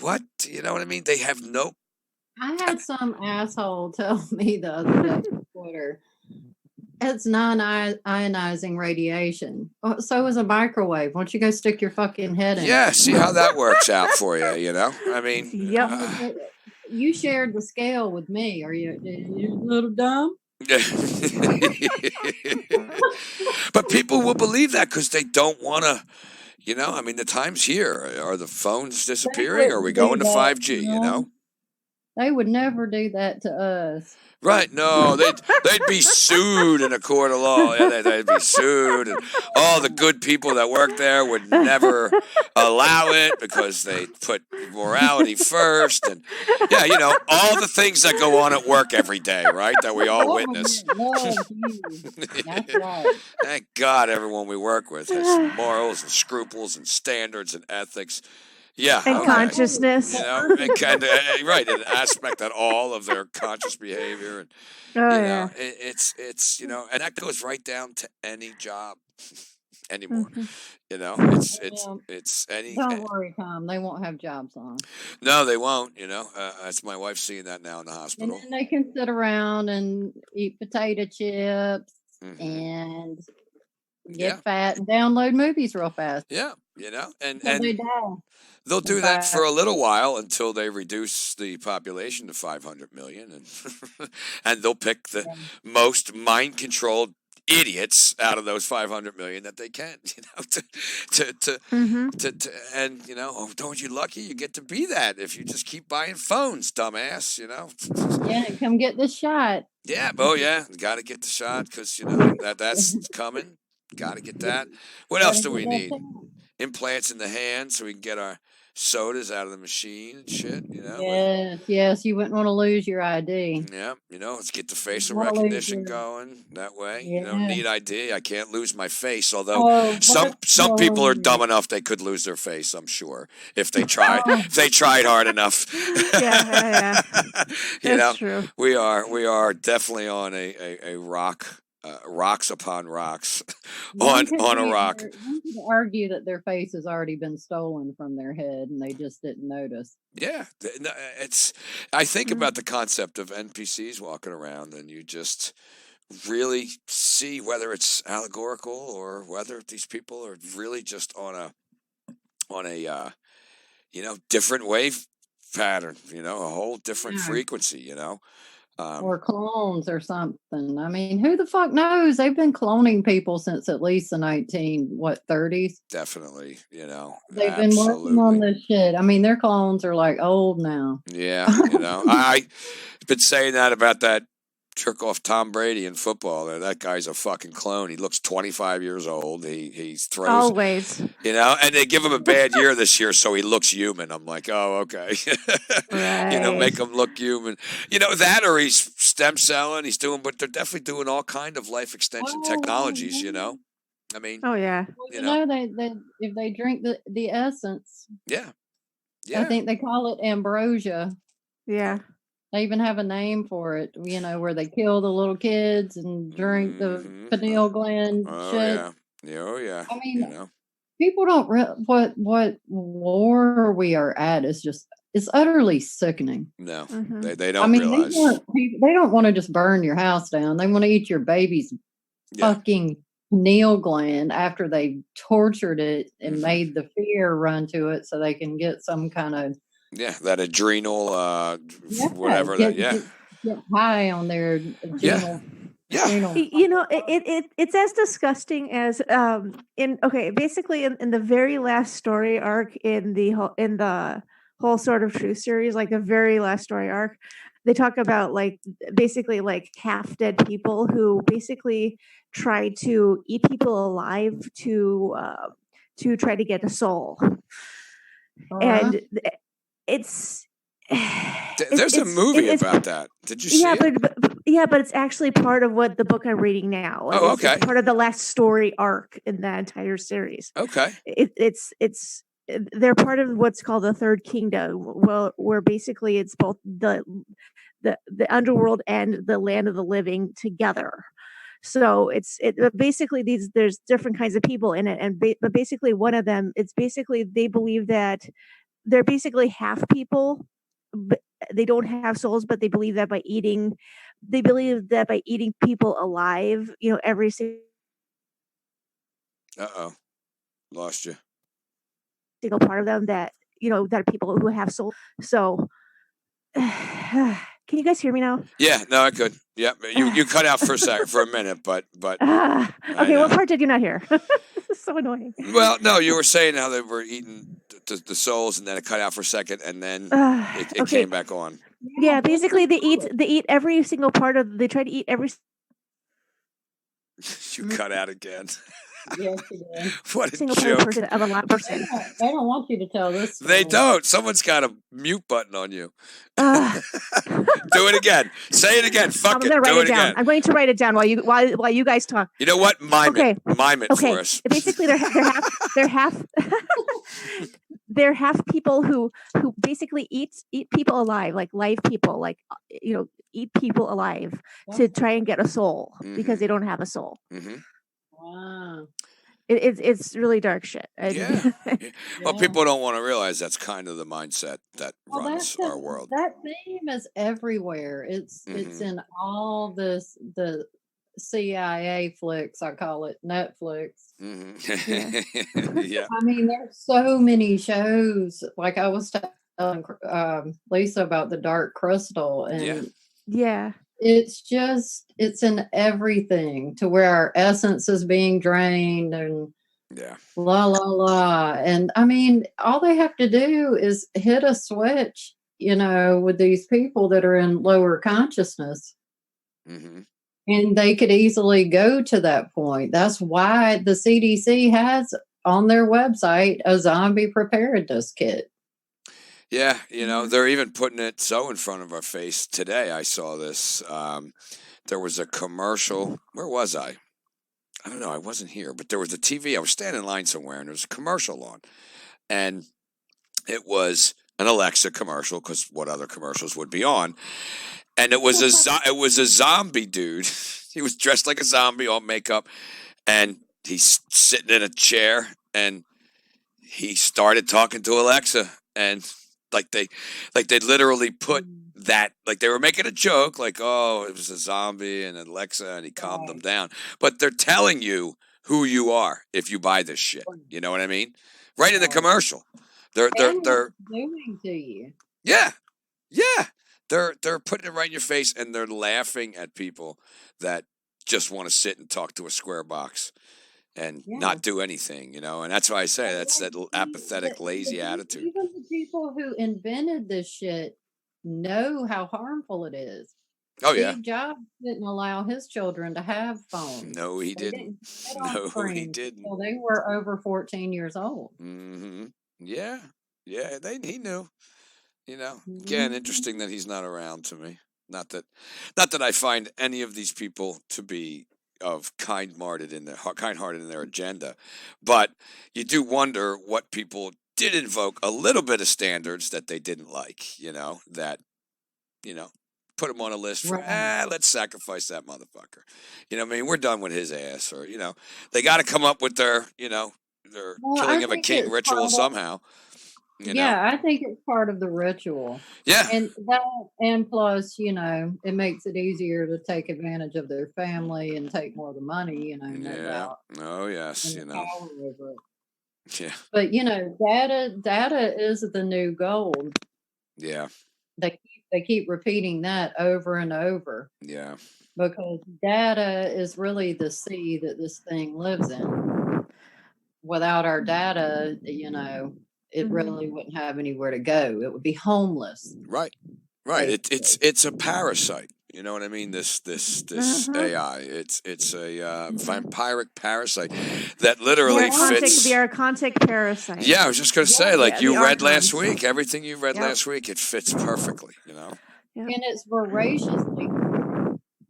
what? You know what I mean? They have no. I had some asshole tell me the other day on Twitter, it's non-ionizing radiation. Oh, so is a microwave. Why don't you go stick your fucking head in it? Yeah, see how that works out for you, I mean. Yep. You shared the scale with me. Are you a little dumb? But people will believe that because they don't want to, I mean, the times here, are the phones disappearing? Are we going to 5G, They would never do that to us. Right? No, they'd be sued in a court of law. Yeah, they'd be sued, and all the good people that work there would never allow it because they put morality first, and all the things that go on at work every day, right? That we all witness. That's right. Thank God, everyone we work with has morals and scruples and standards and ethics. Yeah, and consciousness, and kind of right, an aspect at all of their conscious behavior, and it's and that goes right down to any job anymore. It's any. Don't worry, Tom. They won't have jobs long. No, they won't. That's my wife seeing that now in the hospital. And then they can sit around and eat potato chips and get fat and download movies real fast. Yeah, and they die. They'll do that for a little while until they reduce the population to 500 million, and they'll pick the most mind-controlled idiots out of those 500 million that they can, and don't you lucky you get to be that if you just keep buying phones, dumbass, Yeah, come get this shot. Yeah, got to get the shot because that's coming. Got to get that. What else do we need? Implants in the hand so we can get our sodas out of the machine and shit, Yes, you wouldn't want to lose your ID. Yeah, let's get the facial recognition going that way. Need ID. I can't lose my face, although some people are dumb enough they could lose their face, I'm sure, if they tried hard enough. Yeah. That's true. We are definitely on a rock. Rocks upon rocks on a rock. One could argue that their face has already been stolen from their head and they just didn't notice. Yeah, I think about the concept of NPCs walking around, and you just really see whether it's allegorical or whether these people are really just on a different wave pattern, a whole different frequency, or clones or something. I mean, who the fuck knows? They've been cloning people since at least the 30s. Definitely, They've been working on this shit. I mean, their clones are like old now. Yeah, I've been saying that about that jerk off Tom Brady in football. That guy's a fucking clone. He looks 25 years old. He throws always, and they give him a bad year this year, so he looks human. I'm like, oh, okay. Right. Make him look human. That, or he's stem celling. He's doing, but they're definitely doing all kind of life extension technologies. I mean, oh yeah. Well, they if they drink the essence. Yeah. I think they call it ambrosia. Yeah. They even have a name for it, where they kill the little kids and drink the pineal gland shit. Yeah. Oh, yeah. I mean, people don't what war we are at is it's utterly sickening. No, they don't realize. They don't want to just burn your house down. They want to eat your baby's fucking pineal gland after they tortured it and made the fear run to it so they can get some kind of that adrenal, whatever. Get high on their adrenal. Yeah. It's as disgusting as basically in the very last story arc in the whole Sword of Truth series, like the very last story arc, they talk about basically half dead people who basically try to eat people alive to try to get a soul, and there's a movie about that. Did you see it? But it's actually part of what the book I'm reading now. Oh, okay. It's part of the last story arc in that entire series. Okay. They're part of what's called the Third Kingdom, where basically it's both the underworld and the land of the living together. So basically there's different kinds of people in it, and but basically one of them, it's basically they believe that they're basically half people, but they don't have souls, but they believe that by eating people alive, every Uh-oh. Lost you. single part of them, that that are people who have souls. So can you guys hear me now? Yeah, no, I could. Yeah, you cut out for a minute, but Okay, what part did you not hear? So annoying. Well, no, you were saying how they were eating the souls, and then it cut out for a second, and then it Okay. came back on. Yeah, basically they eat every single part of. They try to eat every. You cut out again. Yes, you did. What a single joke. person of a live person. They don't want you to tell this They story. don't. Someone's got a mute button on you. Uh, Do it again. Say it again. Fuck I'm it. gonna write Do it down. again. I'm going to write it down while you guys talk. You know what? Mime it. Mime it Okay. for us. Basically, they're half they're half people who basically eat people alive, like live people, like eat people alive to try and get a soul because they don't have a soul. Mm-hmm. Wow. It's really dark shit. Yeah. Well, people don't want to realize that's kind of the mindset that runs our world. That theme is everywhere. It's in all the CIA flicks, I call it Netflix. Mm-hmm. Yeah. I mean, there's so many shows. Like I was telling Lisa about the Dark Crystal, and yeah. It's in everything, to where our essence is being drained and la la la. And I mean, all they have to do is hit a switch, with these people that are in lower consciousness. Mm-hmm. And they could easily go to that point. That's why the CDC has on their website a zombie preparedness kit. Yeah, they're even putting it so in front of our face today. I saw this. There was a commercial. Where was I? I don't know. I wasn't here, but there was a TV. I was standing in line somewhere, and there was a commercial on. And it was an Alexa commercial, because what other commercials would be on? And it was a zombie dude. He was dressed like a zombie, all makeup, and he's sitting in a chair, and he started talking to Alexa, and they literally put that, like they were making a joke, like, oh, it was a zombie and Alexa, and he calmed them down. But they're telling you who you are if you buy this shit. You know what I mean? Right in the commercial. They're doing to you. Yeah. They're putting it right in your face, and they're laughing at people that just want to sit and talk to a square box and not do anything, and that's why I say that's that apathetic, lazy attitude. Even the people who invented this shit know how harmful it is. Oh, Steve Jobs didn't allow his children to have phones. No, he didn't. No, he didn't. Well, they were over 14 years old. Mm-hmm. Yeah. He knew. Again, interesting that he's not around to me. Not that I find any of these people to be of kind-hearted in their agenda, but you do wonder what people did invoke a little bit of standards that they didn't like. That put him on a list for let's sacrifice that motherfucker. I mean, we're done with his ass, or they got to come up with their their killing of a king ritual somehow. I think it's part of the ritual. Yeah. And plus, it makes it easier to take advantage of their family and take more of the money, no doubt. Oh, yes, Power over it. Yeah. But, data is the new gold. Yeah. They keep repeating that over and over. Yeah. Because data is really the sea that this thing lives in. Without our data, it really wouldn't have anywhere to go. It would be homeless. Right. It's a parasite. You know what I mean? This AI. It's a vampiric parasite that literally fits. The archontic parasite. Yeah, I was just going to say, like you read last week, everything you read last week, it fits perfectly. And it's voraciously.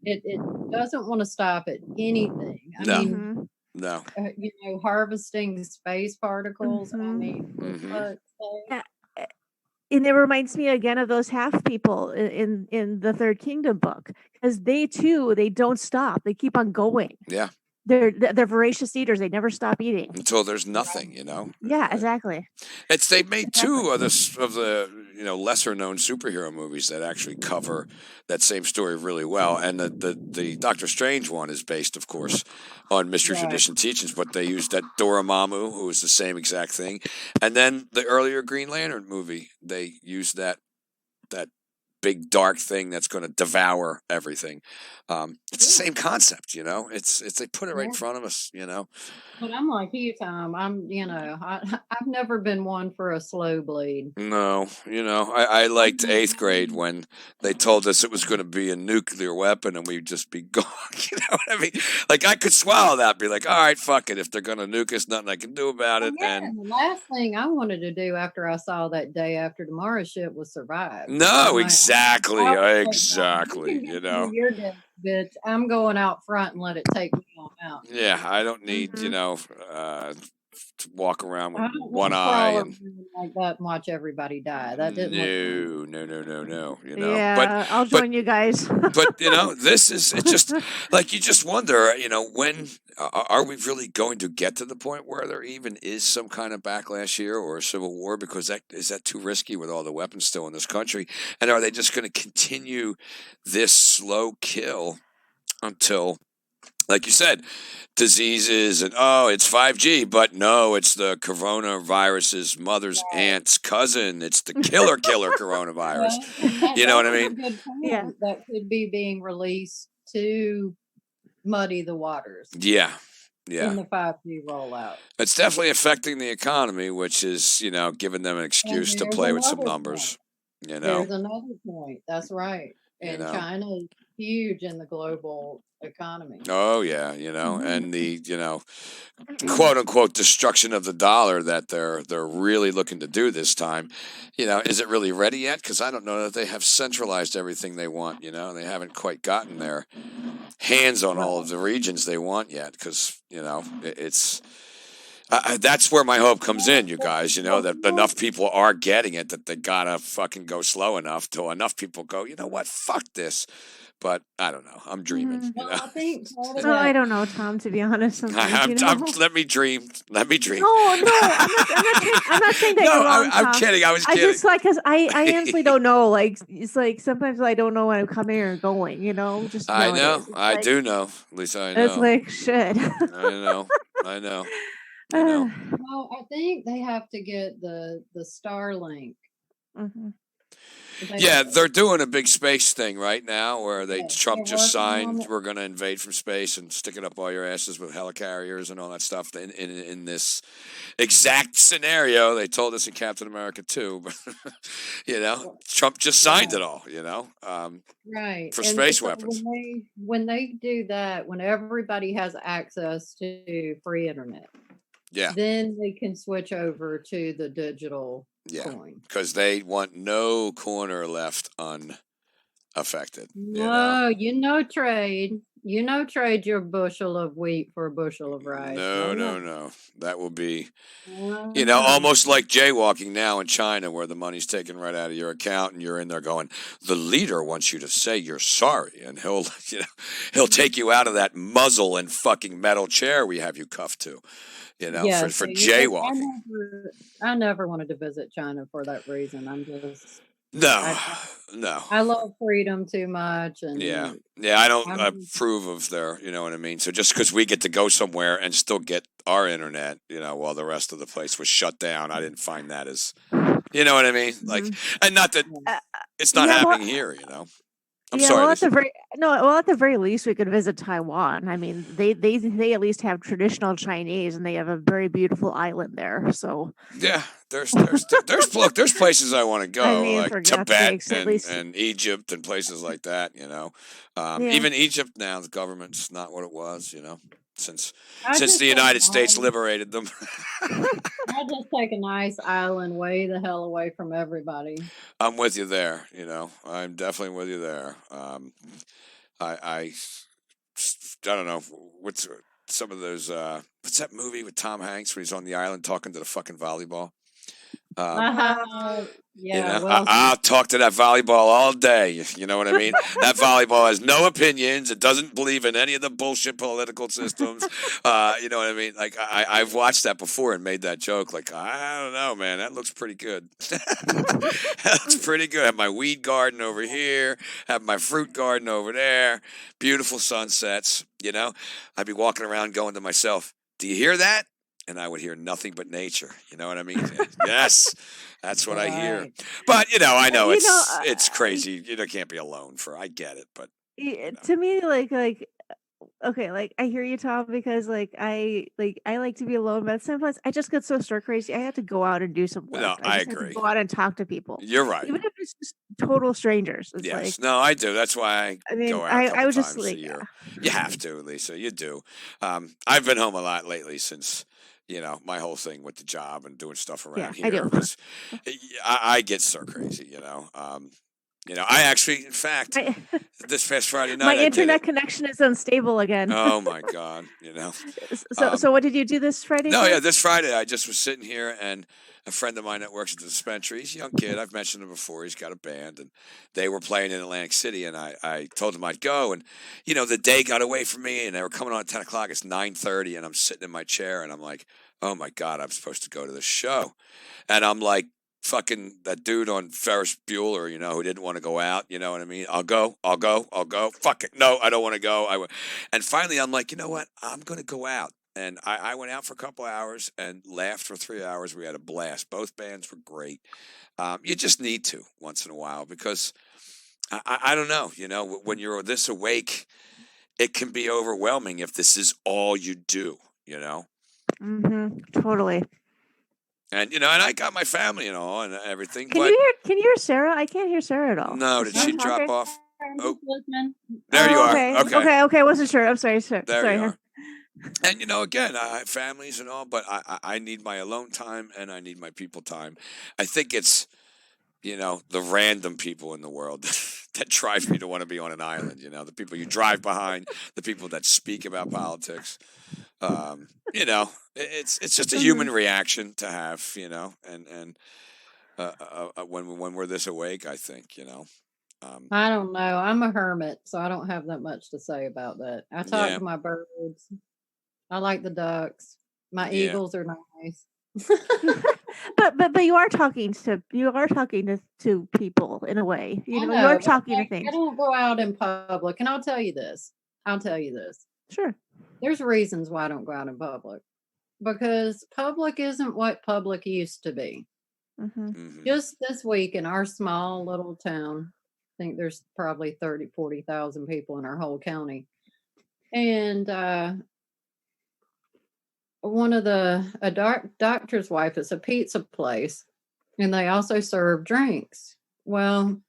It doesn't want to stop at anything. I mean. No. Harvesting space particles. I mean, and it reminds me again of those half people in the Third Kingdom book, because they too, they don't stop. They keep on going. Yeah, They're voracious eaters. They never stop eating. until there's nothing, you know. Yeah, exactly. They made Exactly. two of the lesser known superhero movies that actually cover that same story really well, and the Doctor Strange one is based, of course, on Mystery Right. Tradition Teachings, but they used that Dormammu, who was the same exact thing, and then the earlier Green Lantern movie, they used that big dark thing that's going to devour everything. It's the same concept, you know. It's they put it right in front of us, you know. But I'm like you, Tom. I've never been one for a slow bleed. No, I liked eighth grade when they told us it was going to be a nuclear weapon and we'd just be gone. You know what I mean? Like, I could swallow that, be like, all right, fuck it. If they're going to nuke us, nothing I can do about it. Yeah, And the last thing I wanted to do after I saw that Day After Tomorrow shit was survive. no, I'm exactly, I was like, exactly. you can get to your death, bitch. I'm going out front and let it take me on out. Yeah, I don't need, Mhm. to walk around with I don't one want to eye crawl and around like that and watch everybody die. That didn't look fun. no. But Yeah, I'll but join you guys. this is it's just like you just wonder, when are we really going to get to the point where there even is some kind of backlash here or a civil war? Because that is that too risky with all the weapons still in this country, and are they just going to continue this slow kill until, like you said, diseases and it's 5G, but no, it's the coronavirus's mother's aunt's cousin. It's the killer coronavirus. Well, and You know what I that was a mean? good Yeah. point that could be being released to muddy the waters Yeah. in Yeah. the 5G rollout. It's definitely affecting the economy, which is, giving them an And excuse to there's play with some another numbers, point. There's another point. That's right. you And know. China is huge in the global economy. Oh yeah, and the, quote unquote destruction of the dollar that they're really looking to do this time, is it really ready yet? Because I don't know that they have centralized everything they want. They haven't quite gotten their hands on all of the regions they want yet. Because it's that's where my hope comes in, you guys. That enough people are getting it that they gotta fucking go slow enough till enough people go, you know what, fuck this. But I don't know. I'm dreaming. Mhm. Well, I think part of Oh, I that, don't know, Tom. To be honest, sometimes let me dream. Let me dream. No, I'm not. I'm not saying that No, you're wrong, I'm Tom. kidding. I was I kidding. just because I honestly don't know. Like, it's like sometimes I don't know when I'm coming or going. Just I know. nowadays. It's I like do know. Lisa, I it's know. like shit. I know. I know. You know. well, I think they have to get the Starlink. Mhm. Yeah, they're doing a big space thing right now where Yes, Trump they're just working on signed, it. we're going to invade from space and stick it up all your asses with helicarriers and all that stuff in this exact scenario. They told us in Captain America too, but Trump just signed it all, Right. for And space so weapons. when they do that, when everybody has access to free internet, Yeah. then they can switch over to the digital Yeah. coin. Because they want no corner left unaffected. No, trade. Trade your bushel of wheat for a bushel of rice. No. That will be, No. almost like jaywalking now in China, where the money's taken right out of your account, and you're in there going, the leader wants you to say you're sorry, and he'll take you out of that muzzle and fucking metal chair we have you cuffed to, Yeah, for so jaywalking. I never wanted to visit China for that reason. No, I no. I love freedom too much, Yeah, and I don't I'm approve of their, you know what I mean. So just because we get to go somewhere and still get our internet, while the rest of the place was shut down, I didn't find that as, you know what I mean. Like, and not that Uh, it's not yeah, well, happening here, I'm yeah. sorry, Well, Lisa. at the very least, we could visit Taiwan. I mean, they at least have traditional Chinese, and they have a very beautiful island there. So Yeah, there's look, there's places I want to go, I mean, like for God's Tibet sakes, at least and Egypt and places like that. yeah. Even Egypt now, the government's not what it was. Since I just the take United an States island. liberated them. I just take a nice island way the hell away from everybody. I'm with you there. I'm definitely with you there. I don't know what's some of those. What's that movie with Tom Hanks when he's on the island talking to the fucking volleyball? Yeah, well, I'll talk to that volleyball all day. You know what I mean? That volleyball has no opinions. It doesn't believe in any of the bullshit political systems. You know what I mean? Like I've watched that before and made that joke. Like I don't know, man. That looks pretty good. That looks pretty good. I have my weed garden over here. Have my fruit garden over there. Beautiful sunsets. You know, I'd be walking around going to myself, "Do you hear that?" And I would hear nothing but nature. You know what I mean? Yes, that's what I hear. right. But I know You know, it's crazy. You can't be alone I get it, but to me, okay, like I hear you, Tom, because I like to be alone, but sometimes I just get so stir crazy. I have to go out and do some no, work. I I just have to agree. go out and talk to people, You're right. even if it's just total strangers. It's like, Yes, no, I do. That's why I mean, go out a I couple was just times a like, year. You have to, Lisa. You do. I've been home a lot lately since my whole thing with the job and doing stuff yeah, around I here do. because I get stir crazy. I actually, in fact, My, this past Friday my night I did internet it. connection is unstable again. Oh my God, So what did you do this Friday? No, Tom? yeah, this Friday I just was sitting here and a friend of mine that works at the dispensary, he's a young kid. I've mentioned him before. He's got a band and they were playing in Atlantic City and I told him I'd go and the day got away from me and they were coming on at 10 o'clock. It's 9:30 and I'm sitting in my chair and I'm like, oh my God, I'm supposed to go to this show. And I'm like, fucking that dude on Ferris Bueller, who didn't want to go out. You know what I mean? I'll go. Fuck it. No, I don't want to go. And finally, I'm like, you know what? I'm going to go out. And I went out for a couple hours and laughed for 3 hours. We had a blast. Both bands were great. You just need to once in a while because I don't know. When you're this awake, it can be overwhelming if this is all you do. Totally. And and I got my family and all and everything. Can But you hear Sarah? I can't hear Sarah at all. no, Is did she she drop talking? off? I'm Oh, just listening. there you Oh, are. okay. Okay. I wasn't sure. I'm sorry. There Sorry. you are. And again, I have families and all, but I need my alone time and I need my people time. I think it's the random people in the world that drive me to want to be on an island. The people you drive behind, the people that speak about politics. It's just a human reaction to have. And when we're this awake, I think. I don't know. I'm a hermit, so I don't have that much to say about that. I talk Yeah, to my birds. I like the ducks. My yeah. eagles are nice. but you are talking to people in a way. I You know, are but talking to I things. don't go out in public. And I'll tell you this. Sure. There's reasons why I don't go out in public. Because public isn't what public used to be. Mm-hmm. Hmm. Just this week in our small little town, I think there's probably 40,000 people in our whole county. And one of a doctor's wife is a pizza place, and they also serve drinks. Well,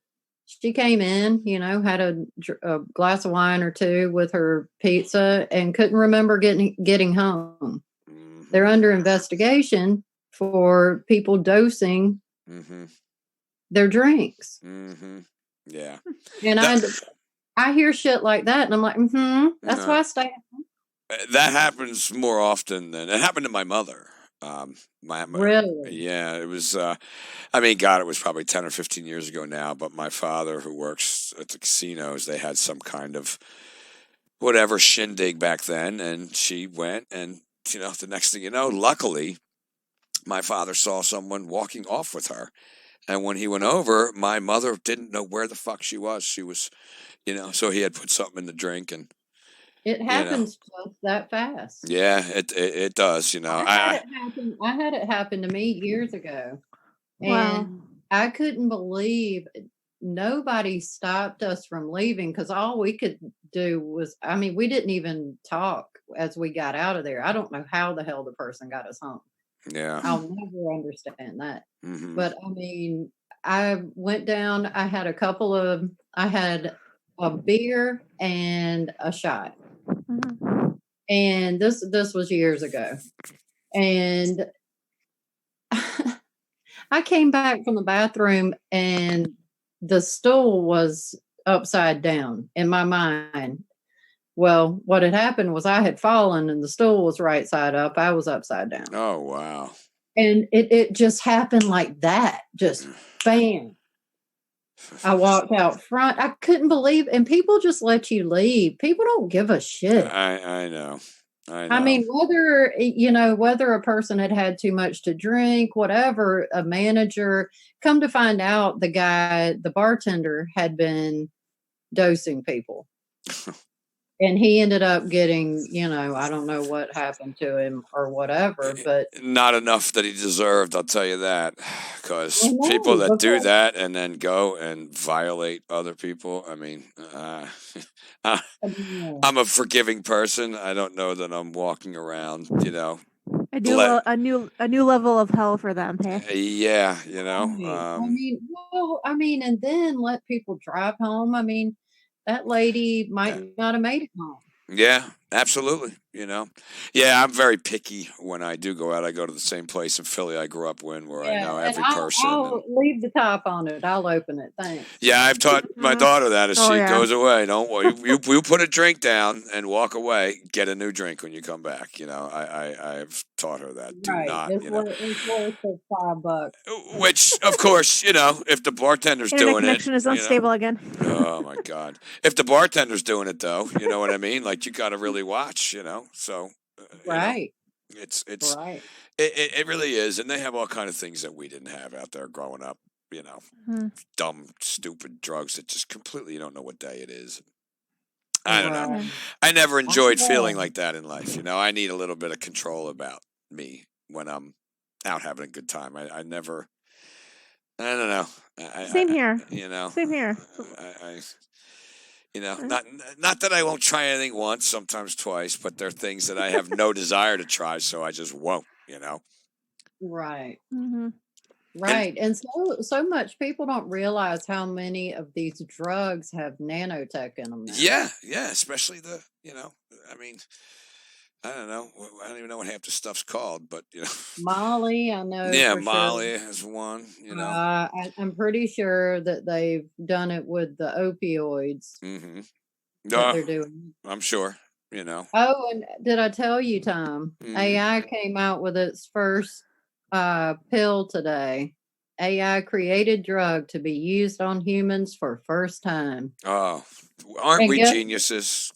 she came in, had a glass of wine or two with her pizza, and couldn't remember getting home. Hmm. They're under investigation for people dosing Hmm. their drinks, Hmm. Yeah. and That, I hear shit like that, and I'm like, that's why I stay. that happens more often than it happened to my mother. Really? Yeah, it was. I mean, God, it was probably 10 or 15 years ago now. But my father, who works at the casinos, they had some kind of whatever shindig back then, and she went, and the next thing you know, luckily, my father saw someone walking off with her, and when he went over, my mother didn't know where the fuck she was. She was, so he had put something in the drink, and It you know. happens just that fast. Yeah, it does. I had it happen to me years ago, Wow. and I couldn't believe nobody stopped us from leaving because all we could do was, we didn't even talk as we got out of there. I don't know how the hell the person got us home. Yeah. I'll never understand that. Hmm. But I went down. I had a beer and a shot. Mm-hmm. And this was years ago. And I came back from the bathroom and the stool was upside down in my mind. Well, what had happened was I had fallen and the stool was right side up. I was upside down. Oh wow. And it just happened like that. Just bam. I walked out front. I couldn't believe, and people just let you leave. People don't give a shit. I know. I mean, whether a person had had too much to drink, whatever, a manager, come to find out the bartender had been dosing people. And he ended up getting, I don't know what happened to him or whatever, but not enough that he deserved, I'll tell you that. Because I know, people that do because that and then go and violate other people, I mean, I'm a forgiving person. I don't know that I'm walking around, A new level of hell for them, hey? yeah, I mean, and then let people drive home. I mean, that lady might not have made it home. Yeah, absolutely. Yeah, I'm very picky when I do go out. I go to the same place in Philly I grew up in, where I know every person. I'll leave the top on it. I'll open it. Thanks. Yeah, I've taught my daughter that as she goes away. Don't worry. You put a drink down and walk away. Get a new drink when you come back. I've taught her that. Do not. It's worth $5. Which, of course, if the bartender's Internet doing connection is unstable again. Oh my God! If the bartender's doing it, though, you know what I mean. Like, you got to really watch. So right. It's right. It really is, and they have all kind of things that we didn't have out there growing up. Dumb, stupid drugs that just completely you don't know what day it is. I don't know. I never enjoyed feeling like that in life. I need a little bit of control about me when I'm out having a good time. I never. I don't know. Same here. Same here. Not that I won't try anything once, sometimes twice, but there are things that I have no desire to try, so I just won't. Right. Mm-hmm. Right. And so much people don't realize how many of these drugs have nanotech in them now. Yeah, especially I mean, I don't know. I don't even know what half the stuff's called, but Molly, I know. Yeah, for Molly sure. is one. I'm pretty sure that they've done it with the opioids. Mm-hmm. That they're doing. I'm sure. Oh, and did I tell you, Tom? AI came out with its first pill today. AI created drug to be used on humans for first time. Oh, aren't we geniuses?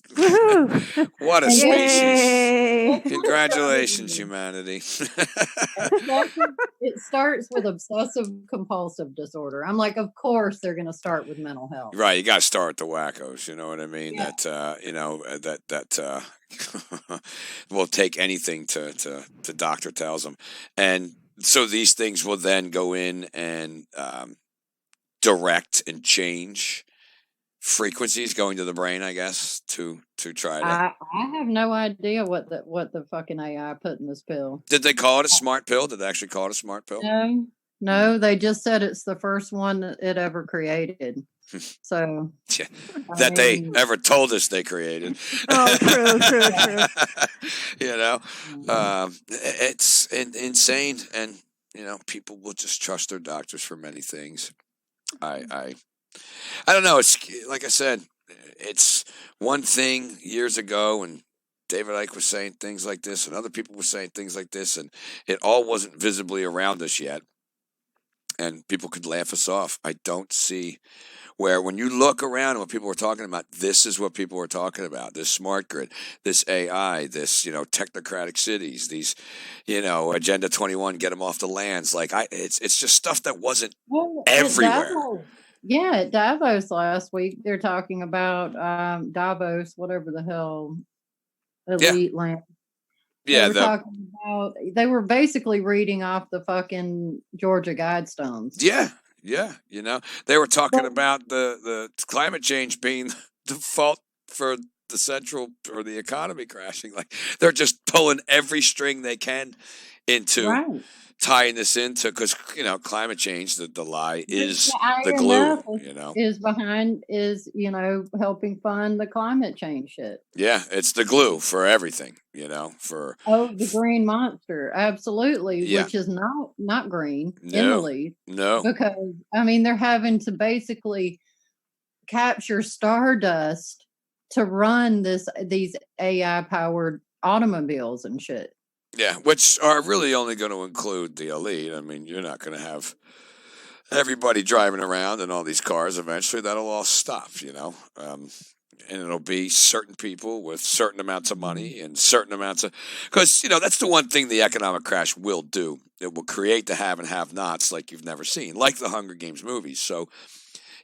What a species. Congratulations, humanity. It starts with obsessive compulsive disorder. I'm like, of course they're going to start with mental health. Right, you got to start with the wackos. You know what I mean? Yeah. That will take anything to doctor tells them, and so these things will then go in and direct and change frequencies going to the brain, I guess, to try to. I have no idea what the fucking AI put in this pill. Did they call it a smart pill? Did they actually call it a smart pill? No, they just said it's the first one that it ever created. So they ever told us they created. Oh, true. It's insane, and people will just trust their doctors for many things. I don't know. It's like I said, it's one thing years ago, and David Icke was saying things like this, and other people were saying things like this, and it all wasn't visibly around us yet, and people could laugh us off. I don't see where, when you look around and what people were talking about, this is what people were talking about: this smart grid, this AI, this technocratic cities, these Agenda 21, get them off the lands. Like it's just stuff that wasn't everywhere. At Davos last week, they're talking about Davos, whatever the hell, elite land. Yeah, they were basically reading off the fucking Georgia Guidestones. Yeah. They were talking about the climate change being the fault for the central or the economy crashing. Like, they're just pulling every string they can into tying this into, because climate change, the lie is the glue. Is helping fund the climate change shit. Yeah, it's the glue for everything. For the green monster, absolutely, which is not green in the least. No, because they're having to basically capture stardust to run these AI powered automobiles and shit. Yeah, which are really only going to include the elite. I mean, you're not going to have everybody driving around in all these cars. Eventually, that'll all stop, and it'll be certain people with certain amounts of money and certain amounts of, because that's the one thing the economic crash will do. It will create the have and have-nots like you've never seen, like the Hunger Games movies. So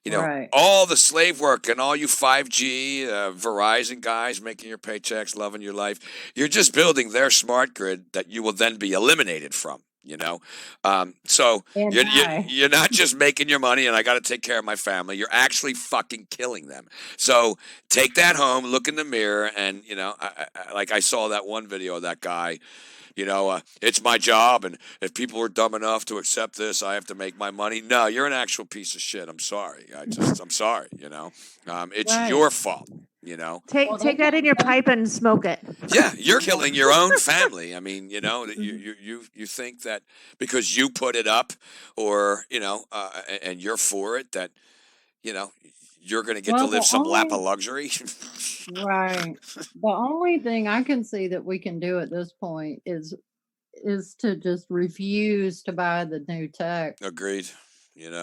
Right. all the slave work and all you 5G, Verizon guys making your paychecks, loving your life, you're just building their smart grid that you will then be eliminated from. So And you're not just making your money and I got to take care of my family. You're actually fucking killing them. So take that home, look in the mirror, and like I saw that one video of that guy. It's my job, and if people are dumb enough to accept this, I have to make my money. No, you're an actual piece of shit. I'm sorry. I'm sorry. It's Right. your fault. Take Well, take that in your pipe and smoke it. Yeah, you're killing your own family. I mean, you think that because you put it up, or and you're for it, that you're going to get to well, live the some lap of only luxury. right. The only thing I can see that we can do at this point is to just refuse to buy the new tech. Agreed. And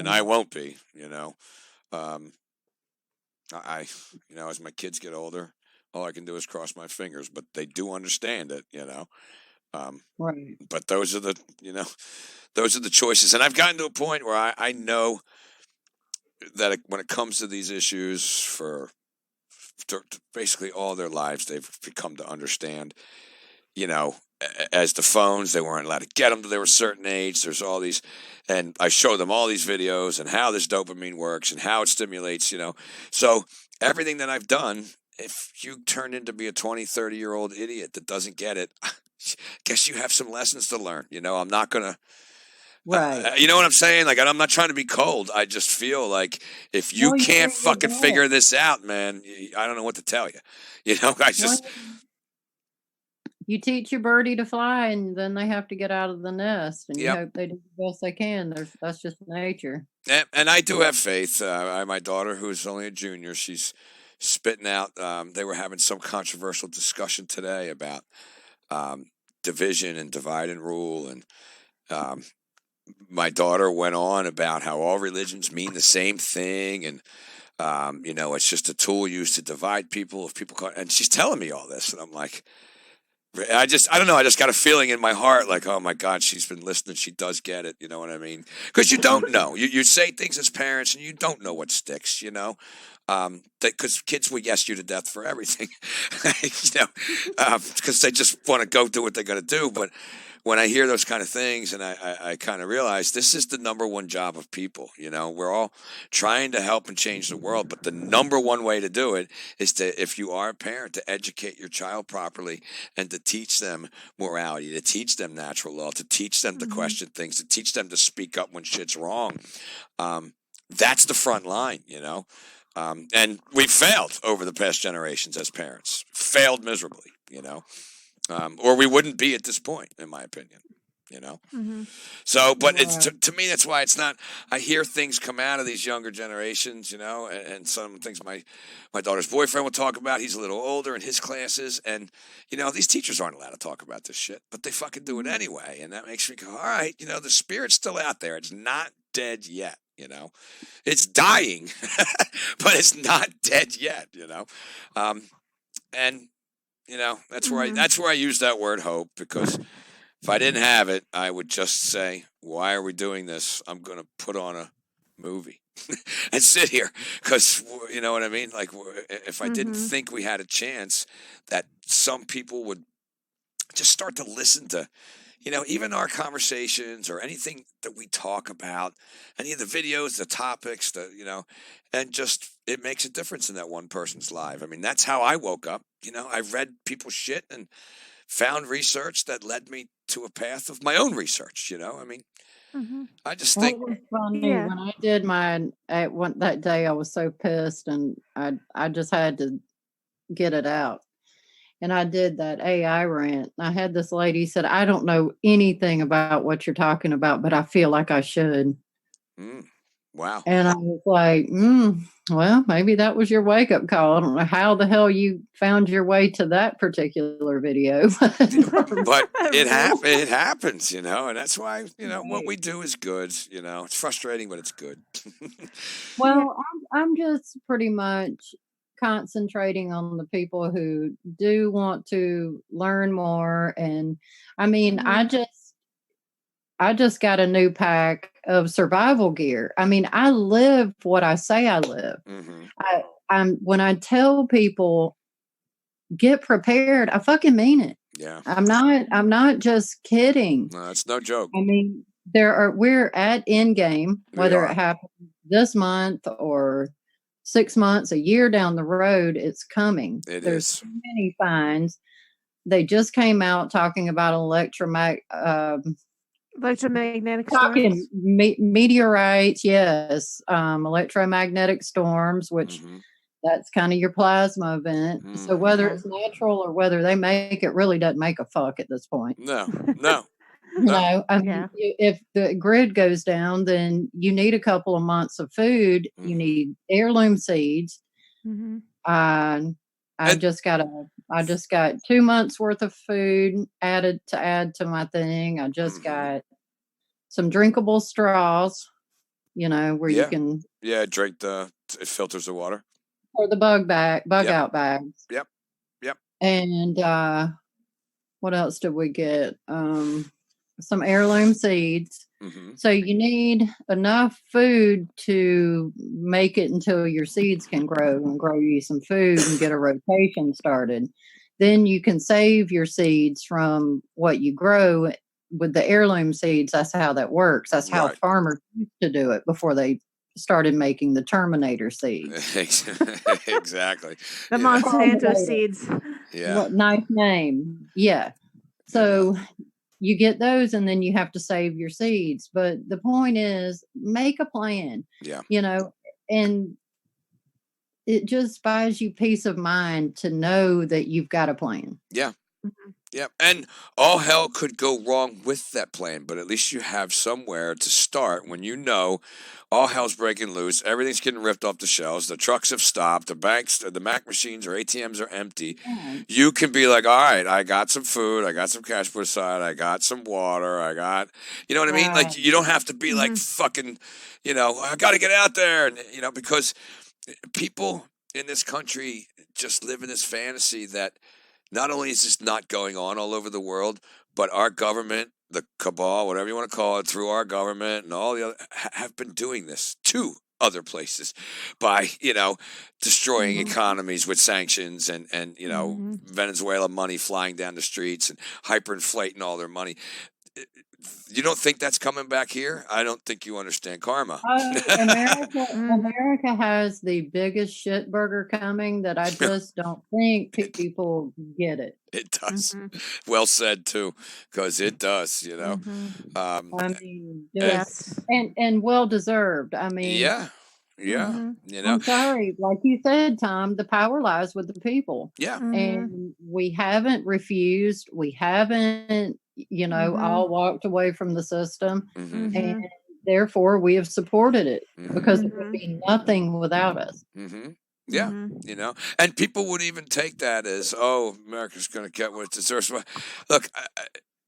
I Um, won't be. Um, I as my kids get older, all I can do is cross my fingers, but they do understand it. right. But those are the choices, and I've gotten to a point where I know that when it comes to these issues for basically all their lives, they've become to understand, as the phones, they weren't allowed to get them till they were a certain age. There's all these, and I show them all these videos and how this dopamine works and how it stimulates, So everything that I've done, if you turn into be a 20, 30-year-old idiot that doesn't get it, guess you have some lessons to learn. I'm not going to, Right. you know what I'm saying? Like, I'm not trying to be cold. I just feel like if you No, you can't really fucking don't. figure this out, man, I don't know what to tell you. I Well, just, you teach your birdie to fly, and then they have to get out of the nest, and you yep. hope they do the best they can. That's just nature. And I do have faith. My daughter, who's only a junior, she's spitting out. They were having some controversial discussion today about division and divide and rule. And my daughter went on about how all religions mean the same thing. And, it's just a tool used to divide people. If people and she's telling me all this. And I'm like, I don't know. I just got a feeling in my heart, like, oh my God, she's been listening. She does get it. You know what I mean? Because you don't know. You say things as parents, and you don't know what sticks. Because kids will yes you to death for everything. Because they just want to go do what they're going to do. But when I hear those kind of things, and I kind of realize this is the number one job of people. We're all trying to help and change the world, but the number one way to do it is to, if you are a parent, to educate your child properly and to teach them morality, to teach them natural law, to teach them to question things, to teach them to speak up when shit's wrong. That's the front line, and we've failed over the past generations as parents, failed miserably, or we wouldn't be at this point, in my opinion. So, but it's to me, that's why it's not. I hear things come out of these younger generations, and some things my daughter's boyfriend will talk about. He's a little older in his classes, and these teachers aren't allowed to talk about this shit, but they fucking do it anyway, and that makes me go, all right, the spirit's still out there. It's not dead yet. It's dying, but it's not dead yet. And that's where I use that word hope, because if I didn't have it, I would just say, why are we doing this? I'm going to put on a movie and sit here, because you know what I mean? Like, if I didn't think we had a chance that some people would just start to listen to, even our conversations or anything that we talk about, any of the videos, the topics, and just, it makes a difference in that one person's life. I mean, that's how I woke up. I read people's shit and found research that led me to a path of my own research. I mean, I just Well, it think, was funny Yeah. when I did mine that day. I was so pissed, and I just had to get it out. And I did that AI rant. I had this lady said, "I don't know anything about what you're talking about, but I feel like I should." mm, Wow. And I was like, well, maybe that was your wake up call. I don't know how the hell you found your way to that particular video. But it Right. it happens, and that's why, what Right. we do is good. It's frustrating, but it's good. Yeah. Well, I'm just pretty much concentrating on the people who do want to learn more. And I mean, Mhm. I just got a new pack of survival gear. I mean, I live what I say I live. Hmm. I I'm when I tell people get prepared, I fucking mean it. Yeah. I'm not just kidding. No, it's no joke. I mean, we're at end game, We whether it are. happens this month or 6 months, a year down the road, it's coming. It There's is. too many fines. They just came out talking about Electromagnetic talking storms. meteorites, yes, electromagnetic storms, which Hmm. that's kind of your plasma event. So Hmm. whether Yeah. it's natural or whether they make it really doesn't make a fuck at this point. No, no, no. I Yeah. mean, if the grid goes down, then you need a couple of months of food. You Hmm. need heirloom seeds. Hmm. Uh, I And just got I just got 2 months worth of food add to my thing. I just hmm. got some drinkable straws, where you Yeah, can yeah. Drink it filters the water. pour the bug Yep, out bags. yep, yep. And what else did we get? Some heirloom seeds. Hmm. So you need enough food to make it until your seeds can grow and grow you some food and get a rotation started. Then you can save your seeds from what you grow with the heirloom seeds. That's how that works. That's how Right. farmers used to do it before they started making the Terminator seeds. Exactly. The You know. Monsanto Terminator. seeds. Yeah. What nice name. Yeah. You know. So you get those and then you have to save your seeds. But the point is, make a plan, Yeah. you know, and it just buys you peace of mind to know that you've got a plan. Yeah. Mhm. Yeah. And all hell could go wrong with that plan, but at least you have somewhere to start when all hell's breaking loose, everything's getting ripped off the shelves, the trucks have stopped, the banks, the Mac machines or ATMs are empty. Right. You can be like, all right, I got some food, I got some cash put aside, I got some water, you know what I mean? Right. Like, you don't have to be like Mhm. fucking, I got to get out there. And, because people in this country just live in this fantasy that not only is this not going on all over the world, but our government, the cabal, whatever you want to call it, through our government and all the other, have been doing this to other places by, destroying Mhm. economies with sanctions and Mhm. Venezuela money flying down the streets and hyperinflating all their money. You don't think that's coming back here? I don't think you understand karma. Oh, Mhm. America has the biggest shit burger coming that I just don't think people get it. It does. Mhm. Well said too, because it does. Mhm. Um, I mean, and just Yes. and well deserved. I mean, yeah, yeah, Mhm. I'm sorry, like you said, Tom, the power lies with the people. yeah. Mhm. And we haven't refused. We haven't, Mhm. all walked away from the system. Hmm. And Mhm. therefore we have supported it Hmm. because it would Mhm. be nothing without us. Hmm. Yeah, Mhm. and people would even take that as, oh, America's going to get what it deserves. Well, look,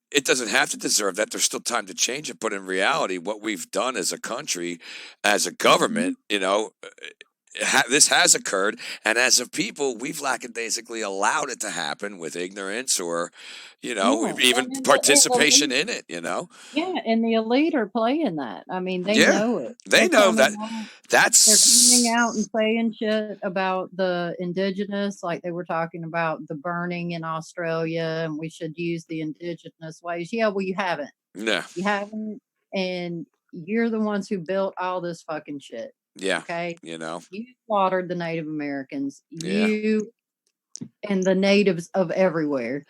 it doesn't have to deserve that. There's still time to change it, but in reality, what we've done as a country, as a Mhm. government, this has occurred, and as a people, we've lackadaisically allowed it to happen with ignorance or, Yeah. even And the participation elite, in it. yeah, and the elite are playing that. I mean, they Yeah, know it. they know that. They're coming out and That's saying shit about the indigenous, like they were talking about the burning in Australia, and we should use the indigenous ways. Yeah, well, you haven't. yeah, You haven't, and you're the ones who built all this fucking shit. yeah, Okay, you know, you slaughtered the Native Americans. yeah, and the natives of everywhere.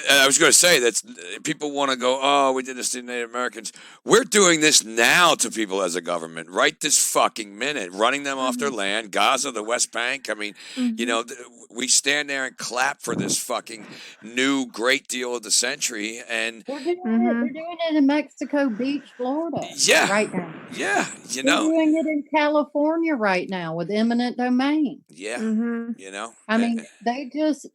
I was going to say that people want to go, oh, we did this to Native Americans. We're doing this now to people as a government, right this fucking minute, running them off their land, Gaza, the West Bank. I mean, you know, we stand there and clap for this fucking new great deal of the century. And They're doing it. They're doing it in Mexico Beach, Florida, yeah, right now. yeah, you They're know, doing it in California right now with eminent domain. yeah, you know, I mean, they just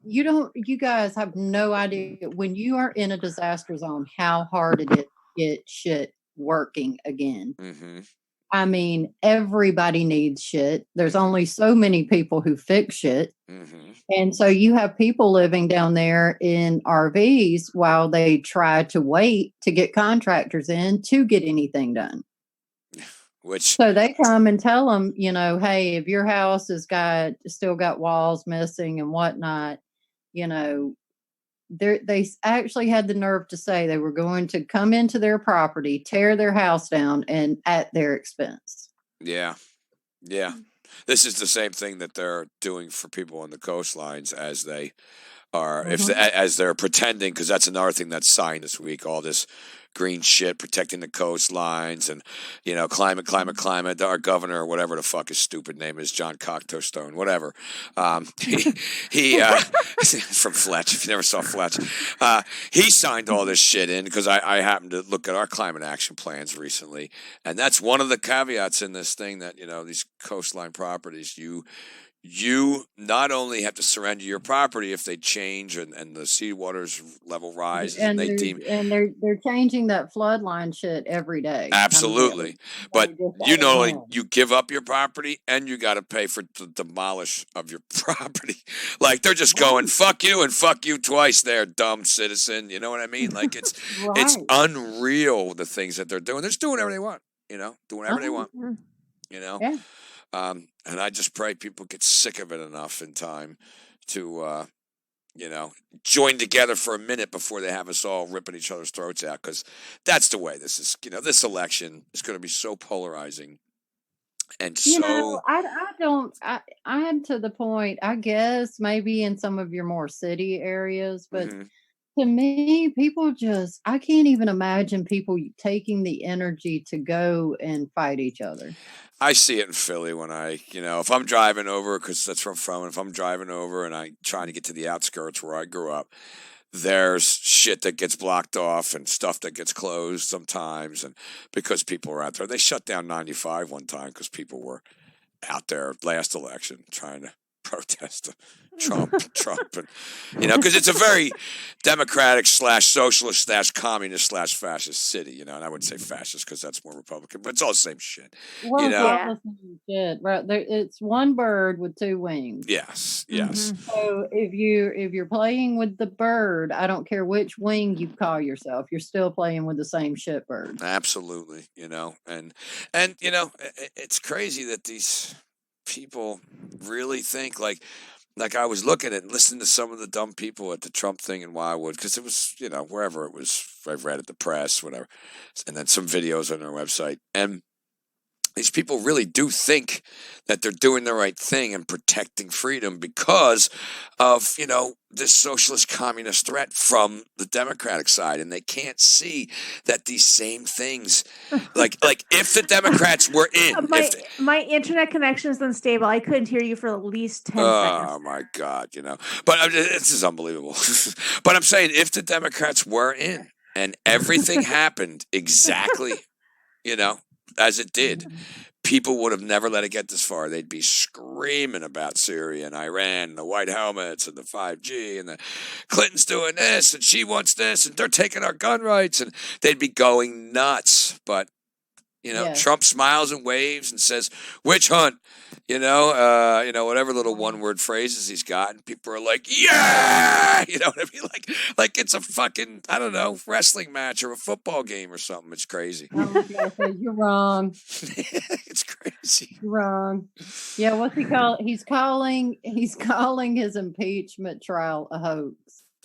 you guys have no idea when you are in a disaster zone how hard it is to get shit working again. I mean, everybody needs shit. There's only so many people who fix shit. And so you have people living down there in RVs while they try to wait to get contractors in to get anything done. So they come and tell them, you know, hey, if your house has still got walls missing and whatnot, you know, they actually had the nerve to say they were going to come into their property, tear their house down, and at their expense. Yeah. This is the same thing that they're doing for people on the coastlines as they are, as they're pretending, because that's another thing that's signed this week. All this green shit protecting the coastlines and, you know, climate. Our governor, or whatever the fuck his stupid name is, John Cocteau, whatever. He from Fletch. If you never saw Fletch, he signed all this shit in because I happened to look at our climate action plans recently, and that's one of the caveats in this thing that, you know, these coastline properties, you not only have to surrender your property if they change and the seawater's level rises and they're changing that flood line shit every day. Absolutely. But you know, you give up your property and you got to pay for the demolish of your property. Like they're just going, fuck you and fuck you twice there, dumb citizen. You know what I mean? Like it's unreal, the things that they're doing. They're just doing whatever they want, you know, doing whatever they want, you know? Yeah. And I just pray people get sick of it enough in time to, you know, join together for a minute before they have us all ripping each other's throats out. Because that's the way this is. You know, this election is going to be so polarizing. And you know, I'm to the point, I guess, maybe in some of your more city areas, but to me, people just, I can't even imagine people taking the energy to go and fight each other. I see it in Philly when you know, if I'm driving over, because that's where I'm from, and if I'm driving over and I'm trying to get to the outskirts where I grew up, there's shit that gets blocked off and stuff that gets closed sometimes, and because people are out there. They shut down 95 one time because people were out there last election trying to protest Trump, and, you know, because it's a very democratic / socialist / communist / fascist city, you know, and I wouldn't say fascist because that's more Republican, but it's all the same shit. Well, you know? It's all the same shit, right? It's one bird with two wings. Yes. So if you're playing with the bird, I don't care which wing you call yourself, you're still playing with the same shit bird. Absolutely, you know, and you know, it's crazy that these people really think like I was looking at and listening to some of the dumb people at the Trump thing in Wildwood, because it was, you know, wherever it was, I've read at the press, whatever, and then some videos on their website, and these people really do think that they're doing the right thing and protecting freedom because of, you know, this socialist communist threat from the Democratic side. And they can't see that these same things, like if the Democrats were in... my internet connection is unstable. I couldn't hear you for at least 10 seconds. Oh, my God, you know. But this is unbelievable. But I'm saying if the Democrats were in and everything happened exactly, you know, as it did, people would have never let it get this far. They'd be screaming about Syria and Iran and the white helmets and the 5G and the Clinton's doing this and she wants this and they're taking our gun rights, and they'd be going nuts. But, you know, Trump smiles and waves and says, witch hunt, you know, whatever little one-word phrases he's got, and people are like, yeah, you know what I mean? Like it's a fucking, I don't know, wrestling match or a football game or something. It's crazy. Oh, you're wrong. It's crazy. You're wrong. Yeah, what's he call? He's calling his impeachment trial a hoax.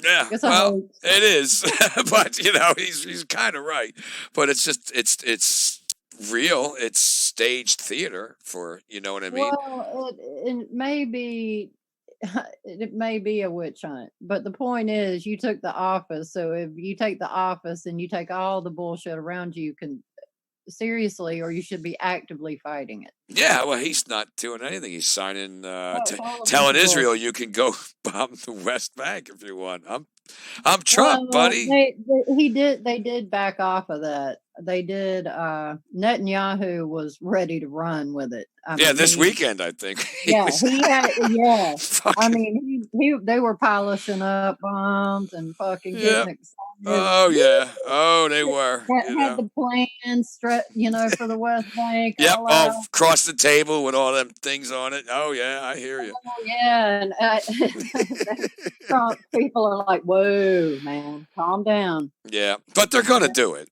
Yeah, well, it is, but you know, he's kind of right. But it's just it's real. It's staged theater for, you know what I mean? Well, it may be it may be a witch hunt, but the point is, you took the office. So if you take the office and you take all the bullshit around you, you can seriously, or you should be actively fighting it. Yeah, well, he's not doing anything. He's signing, Oh, it's all a bunch telling of Israel bullshit. you can go bomb the West Bank if you want. I'm Trump, Well, buddy. they did back off of that. They did. Netanyahu was ready to run with it. I Yeah, mean, this weekend I think he yeah, was he had, yeah. I fucking. mean, they were polishing up bombs and fucking Yeah. getting excited. Oh yeah. Oh, they were. Had the plan, for the West Bank Yep. all All out. across the table with all them things on it. Oh yeah, I hear you. Oh, yeah, and Trump people are like, "Whoa, man, calm down." Yeah, but they're gonna do it.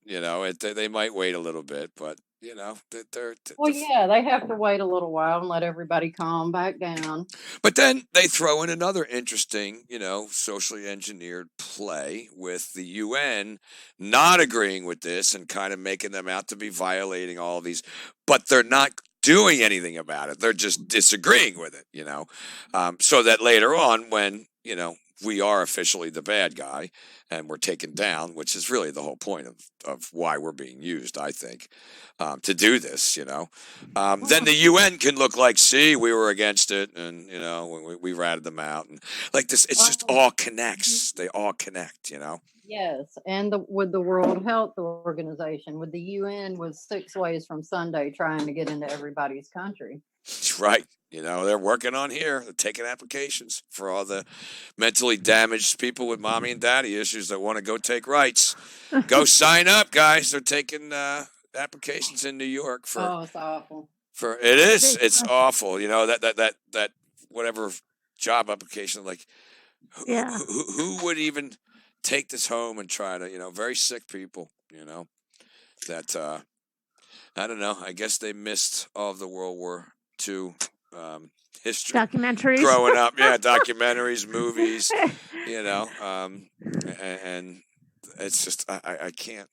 They might wait a little bit, but they're. Well, yeah, they have to wait a little while and let everybody calm back down. But then they throw in another interesting, socially engineered play with the UN not agreeing with this and kind of making them out to be violating all of these, but they're not doing anything about it. They're just disagreeing with it, so that later on when, we are officially the bad guy and we're taken down, which is really the whole point of why we're being used, I think, to do this, then the UN can look like, see, we were against it and, we ratted them out. And like this, it's just all connects. They all connect, Yes, and with the World Health Organization, with the UN, was 6 ways from Sunday trying to get into everybody's country. That's right. They're working on here. They're taking applications for all the mentally damaged people with mommy and daddy issues that want to go take rights. Go sign up, guys. They're taking applications in New York for. Oh, it's awful. It's awful. That whatever job application, like Yeah. who would even take this home and try to, very sick people, that I don't know. I guess they missed all of the World War II history Documentaries. growing up. Yeah, documentaries, movies, and it's just I can't.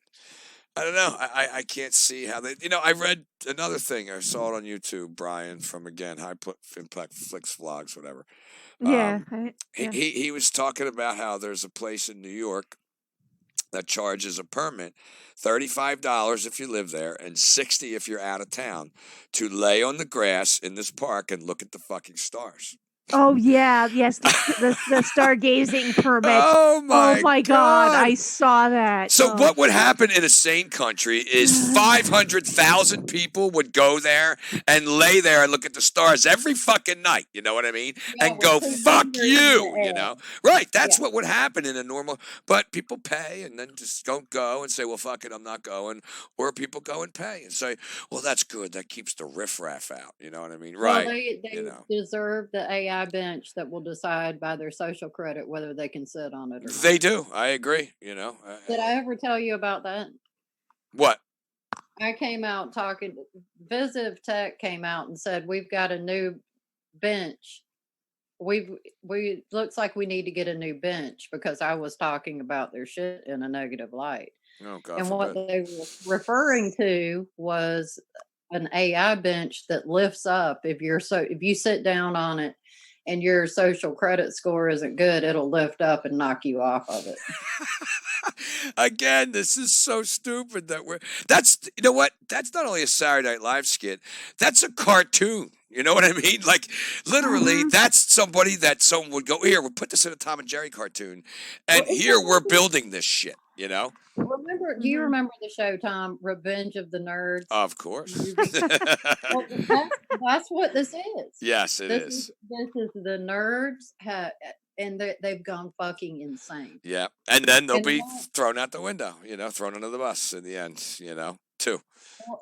I don't know. I can't see how they. I read another thing. I saw it on YouTube. Brian from again Flicks Vlogs, whatever. Yeah. He was talking about how there's a place in New York that charges a permit, $35 if you live there and $60 if you're out of town, to lay on the grass in this park and look at the fucking stars. Oh yeah, yes, the stargazing permit. Oh my God, I saw that. So what would happen in a sane country is 500,000 people would go there and lay there and look at the stars every fucking night. You know what I mean? Yeah, and go, fuck you. Right? That's Yeah. what would happen in a normal. But people pay and then just don't go and say, well, fuck it, I'm not going. Or people go and pay and say, well, that's good. That keeps the riffraff out. You know what I mean? Right. Well, they deserve the AI bench that will decide by their social credit whether they can sit on it or not. They do. I agree. Did I ever tell you about that? What? I came out talking. Visive Tech came out and said we've got a new bench. We looks like we need to get a new bench because I was talking about their shit in a negative light. Oh, God and forbid. what they were referring to was an AI bench that lifts up if you sit down on it and your social credit score isn't good, it'll lift up and knock you off of it. Again, this is so stupid that's you know what? That's not only a Saturday Night Live skit, that's a cartoon. You know what I mean? Like literally, that's somebody that someone would go, here, we'll put this in a Tom and Jerry cartoon, and here we're building this shit. Do you remember the show, Tom, Revenge of the Nerds? Of course. Well, that's what this is. Yes, it is. This is the nerds, and they've gone fucking insane. Yeah, and then they'll be thrown out the window, thrown under the bus in the end, too.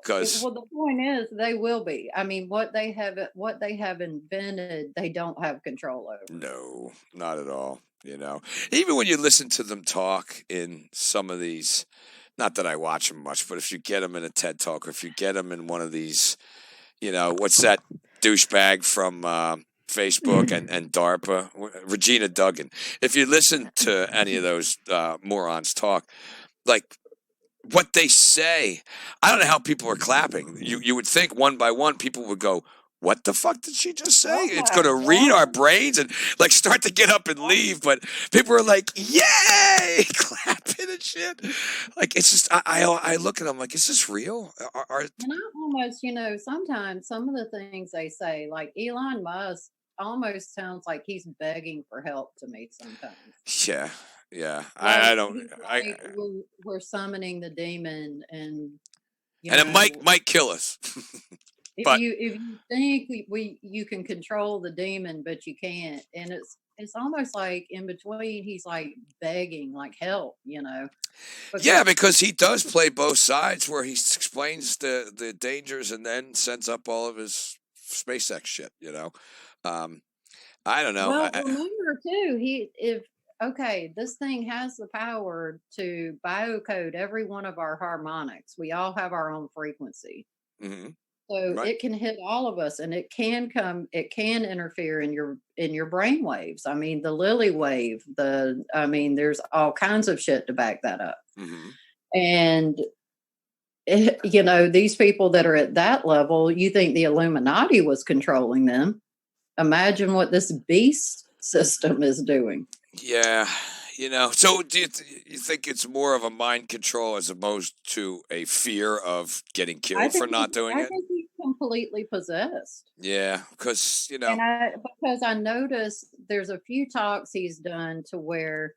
Because the point is, they will be. I mean, what they have invented, they don't have control over. No, not at all. Even when you listen to them talk in some of these, not that I watch them much, but if you get them in a TED Talk or if you get them in one of these, what's that douchebag from Facebook and DARPA, Regina Duggan. If you listen to any of those morons talk, like what they say, I don't know how people are clapping. You would think one by one people would go, what the fuck did she just say? Oh It's my going to read our God. brains and like start to get up and leave. But people are like, yay, clapping and shit. Like, it's just, I look at them like, is this real? And I almost, sometimes some of the things they say, like Elon Musk, almost sounds like he's begging for help to me sometimes. yeah, yeah. Like I don't, he's like, we're summoning the demon, and and it might kill us. But if you think you can control the demon, but you can't, and it's almost like in between he's like begging, like help, yeah, because because he does play both sides where he explains the dangers and then sends up all of his SpaceX shit, I don't know. well, remember too, okay, this thing has the power to biocode every one of our harmonics. We all have our own frequency. Mhm, So right. it can hit all of us, and it can interfere in your brain waves. I mean, the lily wave, there's all kinds of shit to back that up. Mhm. And these people that are at that level, you think the Illuminati was controlling them. Imagine what this beast system is doing. Yeah, So do you think it's more of a mind control as opposed to a fear of getting killed for not doing I it? think he's completely possessed. Yeah, because And because I noticed there's a few talks he's done to where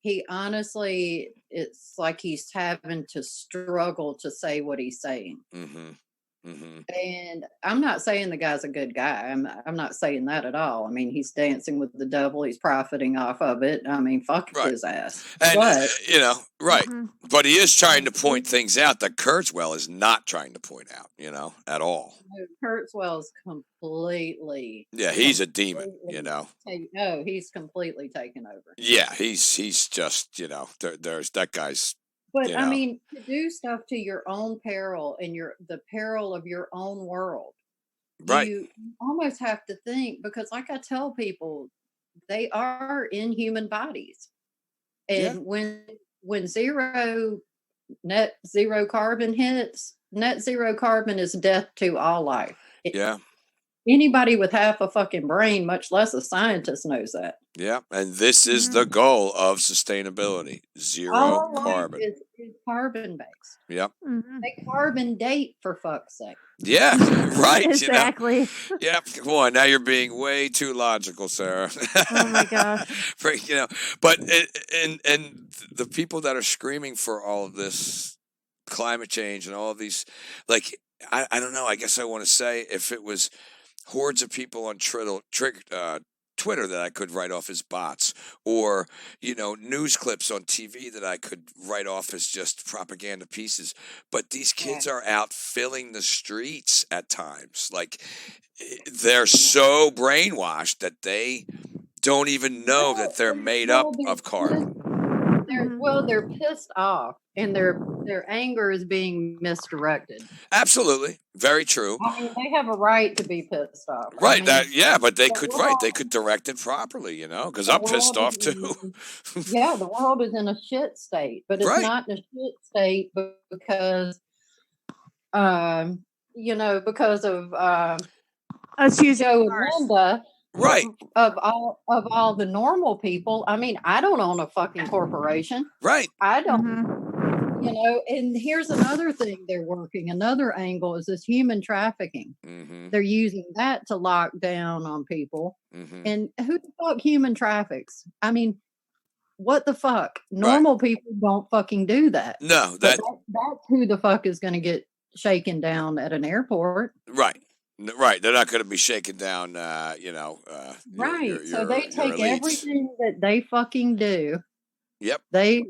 he honestly, it's like he's having to struggle to say what he's saying. Mhm, mhm. And I'm not saying the guy's a good guy. I'm not saying that at all. I mean, he's dancing with the devil. He's profiting off of it. I mean, fuck Right, his ass. and But right. Mhm. But he is trying to point things out that Kurzweil is not trying to point out, at all. Kurzweil's completely, Yeah, he's a demon, he's completely taken over. Yeah, he's just, there's that guy's, But you I know. mean, to do stuff to your own peril and the peril of your own world, Right. you almost have to think, because like I tell people, they are in human bodies. Yeah. And when net zero carbon hits, net zero carbon is death to all life. Yeah. Anybody with half a fucking brain, much less a scientist, knows that. Yeah. And this is the goal of sustainability. Zero All life carbon. is carbon based. Yep. Mhm. They carbon date, for fuck's sake. Yeah. Right. Exactly. Yep. Come on. Now you're being way too logical, Sarah. Oh my gosh. But and the people that are screaming for all of this climate change and all of these, like, I don't know. I guess I want to say, if it was hordes of people on Twitter that I could write off as bots, or news clips on TV that I could write off as just propaganda pieces. But these kids are out filling the streets at times. Like, they're so brainwashed that they don't even know that they're made up of carbon. They're pissed off, and their anger is being misdirected. Absolutely, very true. I mean, they have a right to be pissed off. Right. I mean, But they could. Right. They world, could direct it properly. Because the I'm pissed world off is too. the world is in a shit state, but it's Right. not in a shit state because, because of Excuse Joe me. and Linda. Right. Of all the normal people. I mean, I don't own a fucking corporation. Right. I don't. Mhm. And here's another thing they're working. Another angle is this human trafficking. Mm-hmm. They're using that to lock down on people. Mm-hmm. And who the fuck human traffics? I mean, what the fuck? Normal people don't fucking do that. No, But that's who the fuck is going to get shaken down at an airport. right. Right. They're not going to be shaken down. Right. So they take elites. everything that they fucking do. Yep. They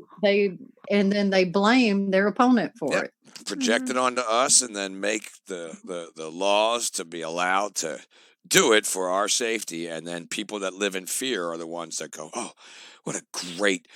and then they blame their opponent for it. Project it onto us, and then make the laws to be allowed to do it for our safety, and then people that live in fear are the ones that go, oh, what a great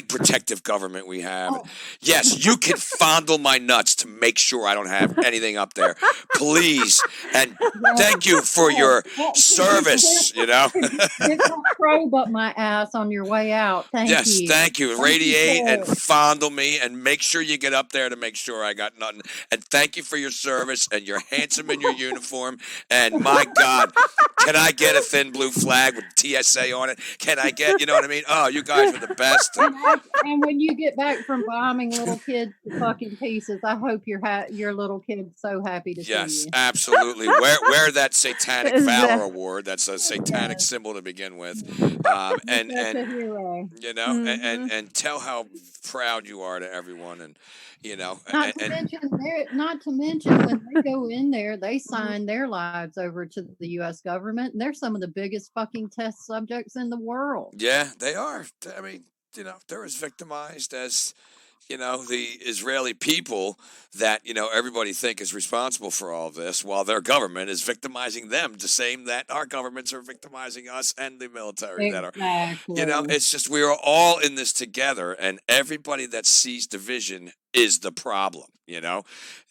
protective government we have. And Oh, yes, you can fondle my nuts to make sure I don't have anything up there, please, and yeah. thank you for your service, Stick that probe up my ass on your way out. Thank Yes, you. thank you. Thank you, Radiate and sir. fondle me, and make sure you get up there to make sure I got nothing. And thank you for your service, and you're handsome in your uniform. And my God, can I get a thin blue flag with TSA on it? Can I get, you know what I mean? Oh, you guys were the best. And when you get back from bombing little kids to fucking pieces, I hope your little kid's so happy to see Yes, you. absolutely. Wear that satanic Is valor that- award. That's a satanic Yes. symbol to begin with. You're such a And hero. you know, Mhm. and tell how proud you are to everyone, and you know, Not to mention when they go in there, they Mm-hmm. sign their lives over to the US government, and they're some of the biggest fucking test subjects in the world. yeah, they are. I mean, you know, they're as victimized as, you know, the Israeli people that, you know, everybody think is responsible for all of this, while their government is victimizing them the same that our governments are victimizing us and the military that are, you know, Exactly. it's just we are all in this together, and everybody that sees division is the problem, you know.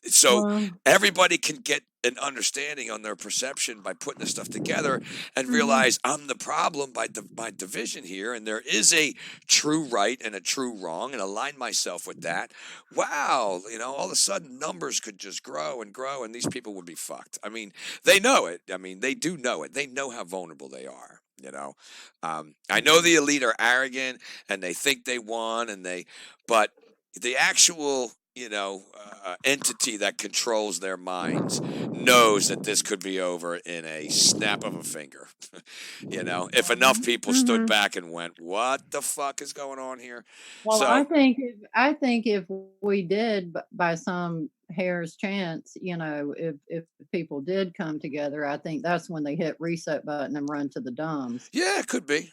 So Well, everybody can get an understanding on their perception by putting this stuff together and Mhm. realize I'm the problem by my division here, and there is a true right and a true wrong, and align myself with that. Wow, you know, all of a sudden numbers could just grow and grow, and these people would be fucked. I mean, they know it. I mean, they do know it. They know how vulnerable they are. You know, I know the elite are arrogant and they think they won, but the actual, you know, entity that controls their minds knows that this could be over in a snap of a finger. You know, if enough people stood Mhm. back and went, "What the fuck is going on here?" well, So I think if we did by some hair's chance, you know, if people did come together, I think that's when they hit reset button and run to the dumbs. yeah, it could be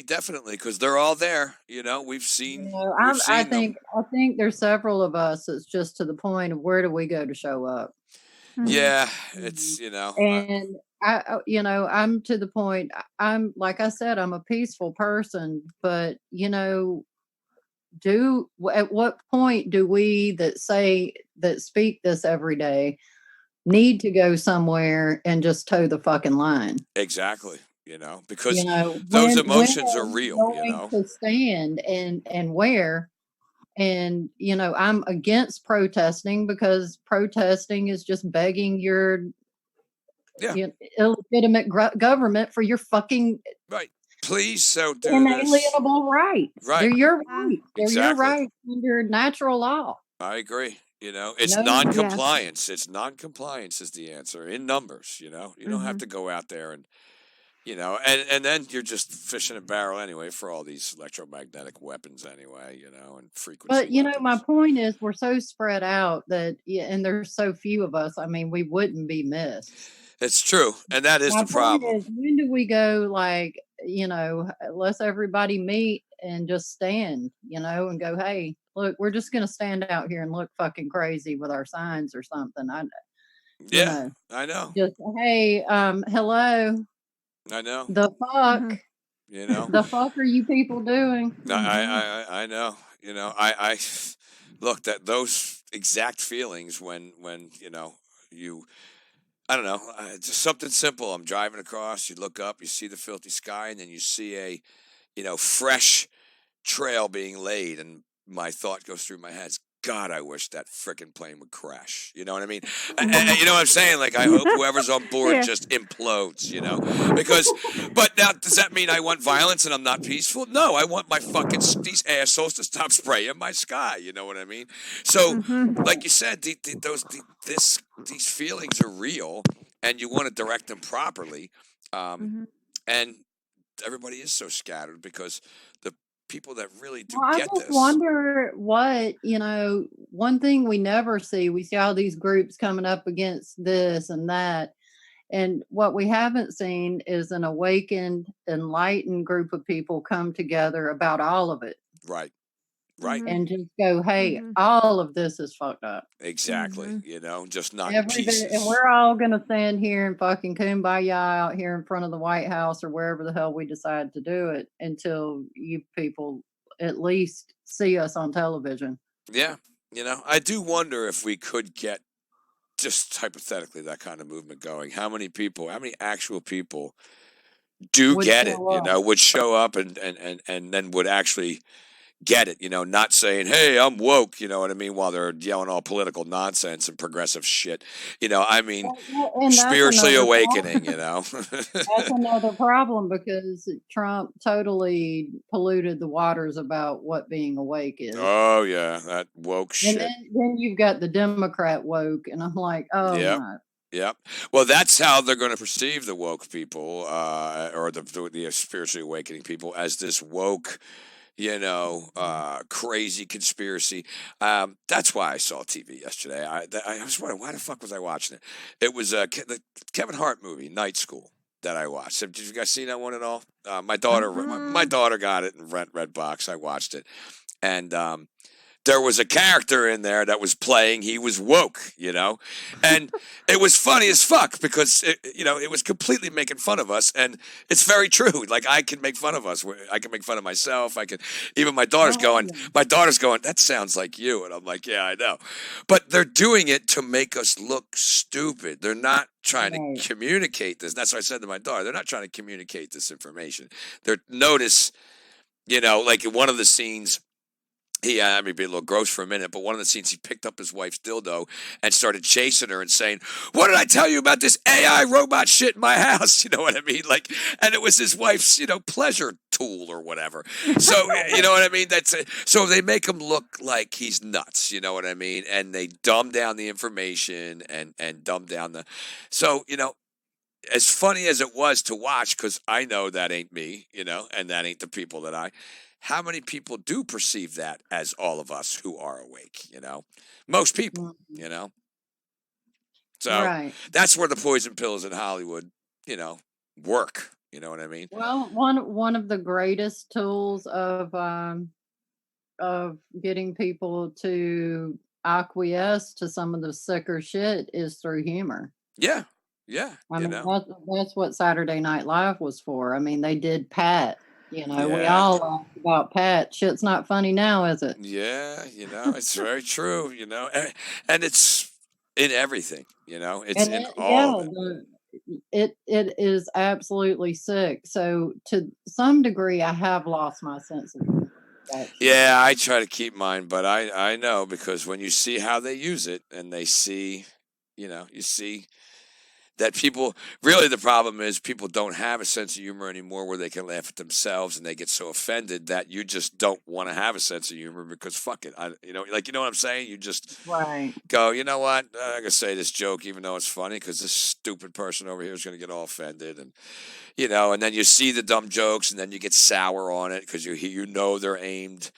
definitely, because they're all there. You know, You know, we've seen them. I think there's several of us that's just to the point of where do we go to show up? Mhm. Yeah, Mhm. it's, you know, And you know, I'm to the point. I'm like I said, I'm a peaceful person, but you know, at what point do we that speak this every day need to go somewhere and just toe the fucking line? exactly. You know, You because know, those when emotions are are we real. You going know. to stand and where? And you know, I'm against protesting because protesting is just begging your Yeah. illegitimate government for your fucking Right. Please, so do this. inalienable rights. They're Right. your Mhm. rights. They're your Exactly. rights under natural law. I agree. You know, it's No, Yes. non-compliance. It's non-compliance is the answer in numbers. You know, you don't have Mhm. to go out there and, you know, and then you're just fishing a barrel anyway for all these electromagnetic weapons anyway. You know, and frequency but you know, my weapons. point is we're so spread out that, yeah, and there's so few of us. I mean, we wouldn't be missed. It's true, and that is My the point problem. is, when do we go like, you know, let's everybody meet and just stand, you know, and go, hey, look, we're just going to stand out here and look fucking crazy with our signs or something. You Yeah, know, I know. just, hey, hello, I know. the fuck, Mhm. You know. the fuck are you people doing? Mhm. I know. You know. I look that those exact feelings when you know you. I don't know. Just something simple. I'm driving across. You look up. You see the filthy sky, and then you see a, you know, fresh trail being laid, and my thought goes through my head. God, I wish that frickin' plane would crash. You know what I mean? Mhm. You know what I'm saying? Like, I hope whoever's on board Yeah. just implodes, you know? Because, but now, does that mean I want violence and I'm not peaceful? No, I want my fucking, these assholes to stop spraying my sky. You know what I mean? So, Mhm. like you said, these feelings are real, and you want to direct them properly. Um, Mhm. and everybody is so scattered because the people that really do Well, I get just this. wonder what, you know, one thing we never see, we see all these groups coming up against this and that. And what we haven't seen is an awakened, enlightened group of people come together about all of it. Right. Right. and just go, hey, Mhm. all of this is fucked up. Exactly. Mhm. You know, just not in Every day, and pieces. we're all gonna stand here and fucking kumbaya out here in front of the White House or wherever the hell we decide to do it until you people at least see us on television. Yeah. You know, I do wonder if we could get just hypothetically that kind of movement going. How many actual people do Would get it, show up. would show up and then would actually get it, not saying, hey, I'm woke, you know what I mean, while they're yelling all political nonsense and progressive shit. I mean, And that's spiritually another awakening, That's another problem because Trump totally polluted the waters about what being awake is. Oh, yeah, that woke And shit. then you've got the Democrat woke, and I'm like, oh Yep. my. Yep. Well, that's how they're going to perceive the woke people, or the spiritually awakening people, as this woke, crazy conspiracy. That's why I saw TV yesterday. I was wondering, why the fuck was I watching it? It was the Kevin Hart movie, Night School, that I watched. Did you guys see that one at all? My daughter, my daughter got it in Redbox. I watched it, and there was a character in there that was playing. He was woke, and it was funny as fuck because it was completely making fun of us, and it's very true. Like, I can make fun of us. I can make fun of myself. I can. Even my daughter's going. My daughter's going, that sounds like you, and I'm like, yeah, I know. But they're doing it to make us look stupid. They're not trying to communicate this. That's what I said to my daughter. They're not trying to communicate this information. Notice, like in one of the scenes. I mean, be a little gross for a minute, but one of the scenes he picked up his wife's dildo and started chasing her and saying, "What did I tell you about this AI robot shit in my house?" You know what I mean? Like, and it was his wife's, pleasure tool or whatever. So, you know what I mean? That's it. So they make him look like he's nuts. You know what I mean? And they dumb down the information and dumb down the. So, as funny as it was to watch, because I know that ain't me, and that ain't the people how many people do perceive that as all of us who are awake, Most people, So Right. that's where the poison pills in Hollywood, work. You know what I mean? Well, one of the greatest tools of getting people to acquiesce to some of the sicker shit is through humor. Yeah. Yeah. I mean, that's what Saturday Night Live was for. I mean, they did Pat. We Yeah. all laughed about Pat. Shit's not funny now, is it? Yeah. It's very true, and it's in everything, it's in all of it. It is absolutely sick. So to some degree, I have lost my sense of humor. Actually. Yeah, I try to keep mine, but I know, because when you see how they use it and they see, you see that people, really the problem is people don't have a sense of humor anymore where they can laugh at themselves, and they get so offended that you just don't want to have a sense of humor because fuck it. You know what I'm saying? You just go, you know what? I'm going to say this joke even though it's funny because this stupid person over here is going to get all offended. And, and then you see the dumb jokes and then you get sour on it because they're aimed,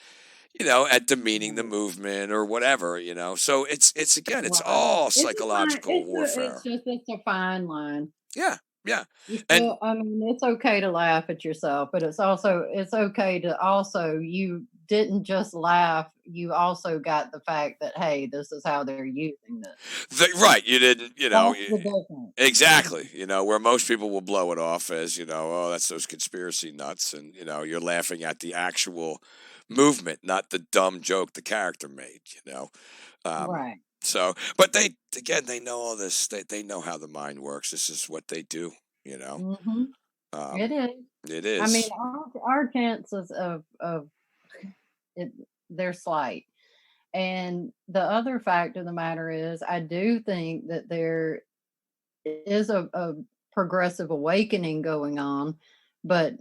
at demeaning the movement or whatever, So it's again, it's all psychological warfare. It's a fine line. Yeah. Yeah. And I mean, it's okay to laugh at yourself, but it's okay to also, you didn't just laugh, you also got the fact that, hey, this is how they're using this. Right. You didn't, exactly. exactly, where most people will blow it off as, oh, that's those conspiracy nuts. And, you're laughing at the actual movement, not the dumb joke the character made, Right. So, but they know all this. They know how the mind works. This is what they do, Mm-hmm. It is. It is. I mean, our chances of it, they're slight. And the other fact of the matter is, I do think that there is a progressive awakening going on, but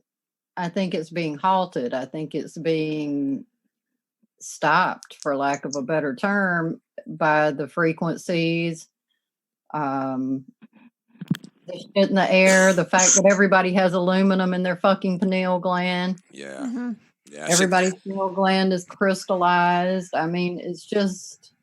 I think it's being halted. I think it's being stopped, for lack of a better term, by the frequencies, the shit in the air, the fact that everybody has aluminum in their fucking pineal gland. Yeah. Mm-hmm. Yeah. Everybody's pineal gland is crystallized. I mean, it's just.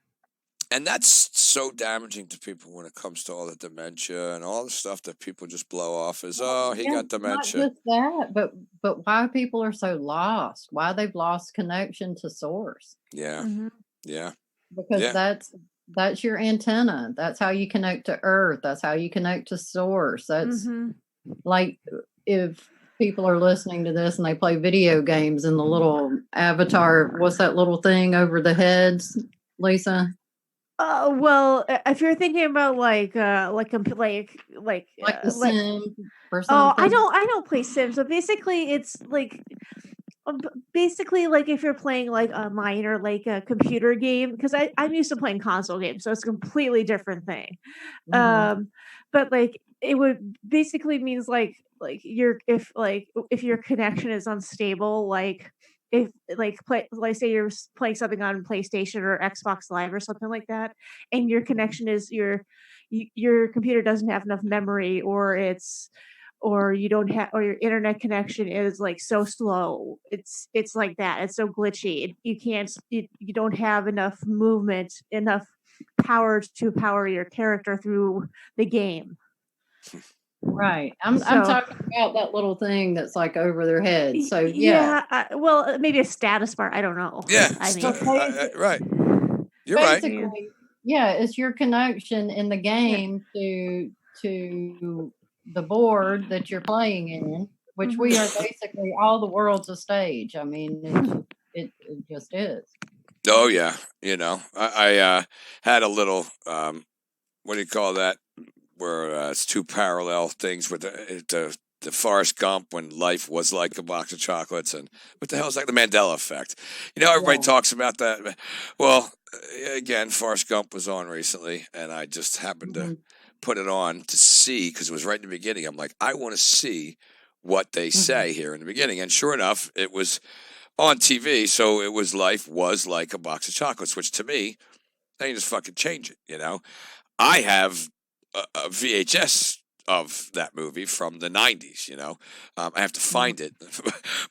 And that's so damaging to people when it comes to all the dementia and all the stuff that people just blow off as, oh, he got Not dementia. just that, but why people are so lost, why they've lost connection to source. Yeah. Mhm. Yeah. Because Yeah. that's your antenna. That's how you connect to earth. That's how you connect to source. That's Mhm. like if people are listening to this and they play video games and the little avatar, what's that little thing over the heads, Lisa? Well, if you're thinking about like like Like the like Sim or oh, something. I don't play Sims, but basically it's like basically like if you're playing like a minor like a computer game, because I'm used to playing console games, so it's a completely different thing. Mhm. But like it would basically means like you're if your connection is unstable, like if like play like say you're playing something on PlayStation or Xbox Live or something like that, and your connection is your computer doesn't have enough memory, or it's or you don't have or your internet connection is like so slow, it's like that, it's so glitchy, you don't have enough movement, enough power to power your character through the game. Right. I'm So talking about that little thing that's like over their head. So yeah. yeah, well, maybe a status bar, I don't know. Yeah. I So mean, Right. You're right. yeah, basically, yeah, it's your connection in the yeah. game to the board that you're playing in, which we are Mhm. basically all the world's a stage. I mean, it just is. Oh yeah. I had a little what do you call that? Where it's two parallel things with the Forrest Gump when life was like a box of chocolates, and what the hell is like the Mandela effect? Everybody Yeah. talks about that. Well, again, Forrest Gump was on recently, and I just happened to Hmm. put it on to see because it was right in the beginning. I'm like, I want to see what they Hmm. say here in the beginning, and sure enough, it was on TV. So it was life was like a box of chocolates, which to me, they can just fucking change it. I have a VHS of that movie from the 90s. I have to find it.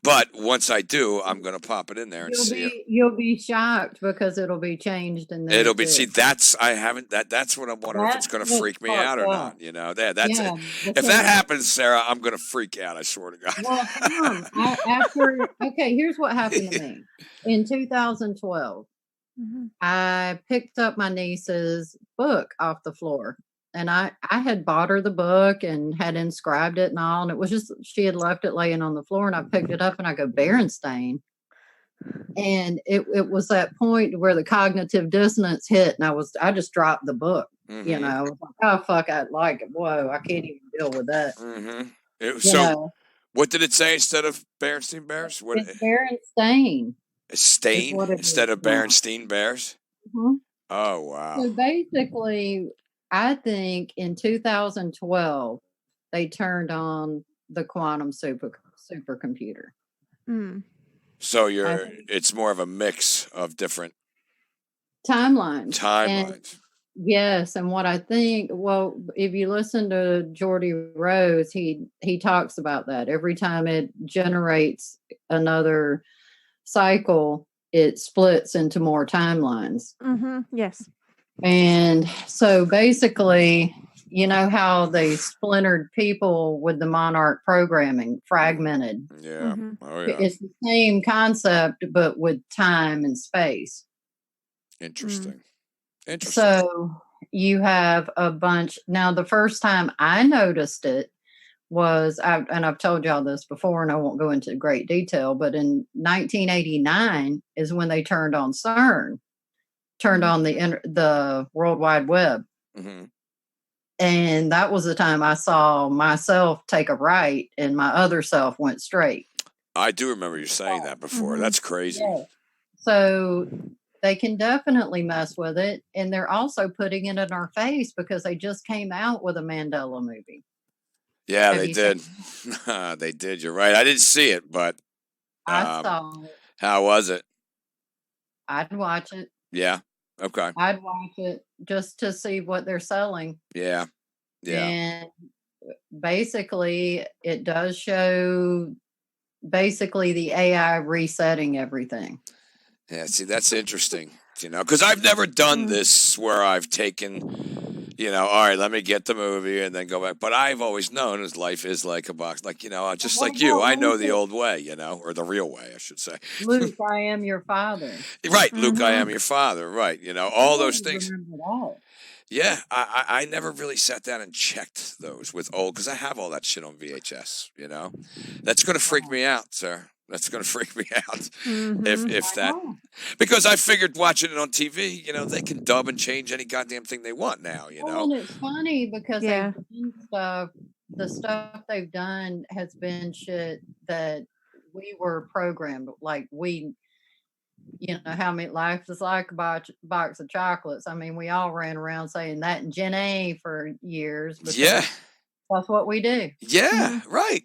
But once I do, I'm going to pop it in there and see it. You'll be shocked because it'll be changed in there It'll be, too. see, I haven't, that's what I'm wondering if it's That's going to what's freak me out fucked or up. not. That's it. Yeah, If that because happens, Sarah, I'm going to freak out. I swear to God. well, Tom, after okay, here's what happened to me in 2012. Mhm. I picked up my niece's book off the floor. And I had bought her the book and had inscribed it and all. And it was just, she had left it laying on the floor. And I picked it up and I go, Berenstain. And it was that point where the cognitive dissonance hit. And I just dropped the book. Mm-hmm. I was like, oh, fuck, I like it. Whoa, I can't even deal with that. Mm-hmm. You So, know, what did it say instead of Berenstein Bears? What, it's Berenstain is Stain what it instead is of now. Berenstein Bears? Mhm. Oh, wow. So basically, I think in 2012 they turned on the quantum supercomputer. Mm. So I think it's more of a mix of different timelines. And timelines. yes, and what I think, well, if you listen to Geordie Rose, he talks about that. Every time it generates another cycle, it splits into more timelines. Mhm. Yes. And so basically, you know how they splintered people with the monarch programming, fragmented. Yeah. Mhm. Oh, yeah. It's the same concept, but with time and space. Mm. Interesting. Interesting. So you have a bunch. Now, the first time I noticed it was, and I've told y'all this before, and I won't go into great detail, but in 1989 is when they turned on CERN, turned Mhm. on the World Wide Web. Hmm. And that was the time I saw myself take a right and my other self went straight. I do remember you saying that before. Mhm. That's crazy. Yeah. So they can definitely mess with it. And they're also putting it in our face because they just came out with a Mandela movie. Yeah, Have they you seen did. it? They did. You're right. I didn't see it, but I um, saw it. how was it? I'd watch it. Yeah. Okay. I'd watch it just to see what they're selling. Yeah. Yeah. And basically, it does show basically the AI resetting everything. Yeah. See, that's interesting. because I've never done this where I've taken, all right, let me get the movie and then go back. But I've always known as life is like a box, like, just What like you, about I know the Luke? old way, or the real way, I should say. Luke, I am your father. Right, Luke, I am your father. Right, all those I things. remember that. Yeah, I never really sat down and checked those with old, because I have all that shit on VHS. That's going to freak me out, sir. That's going to freak me out if that, because I figured watching it on TV, they can dub and change any goddamn thing they want now. Well, and it's funny because Yeah. they've done stuff. The stuff they've done has been shit that we were programmed. Like how many life is like a box of chocolates. I mean, we all ran around saying that in Gen A for years because Yeah. that's what we do. Yeah, right.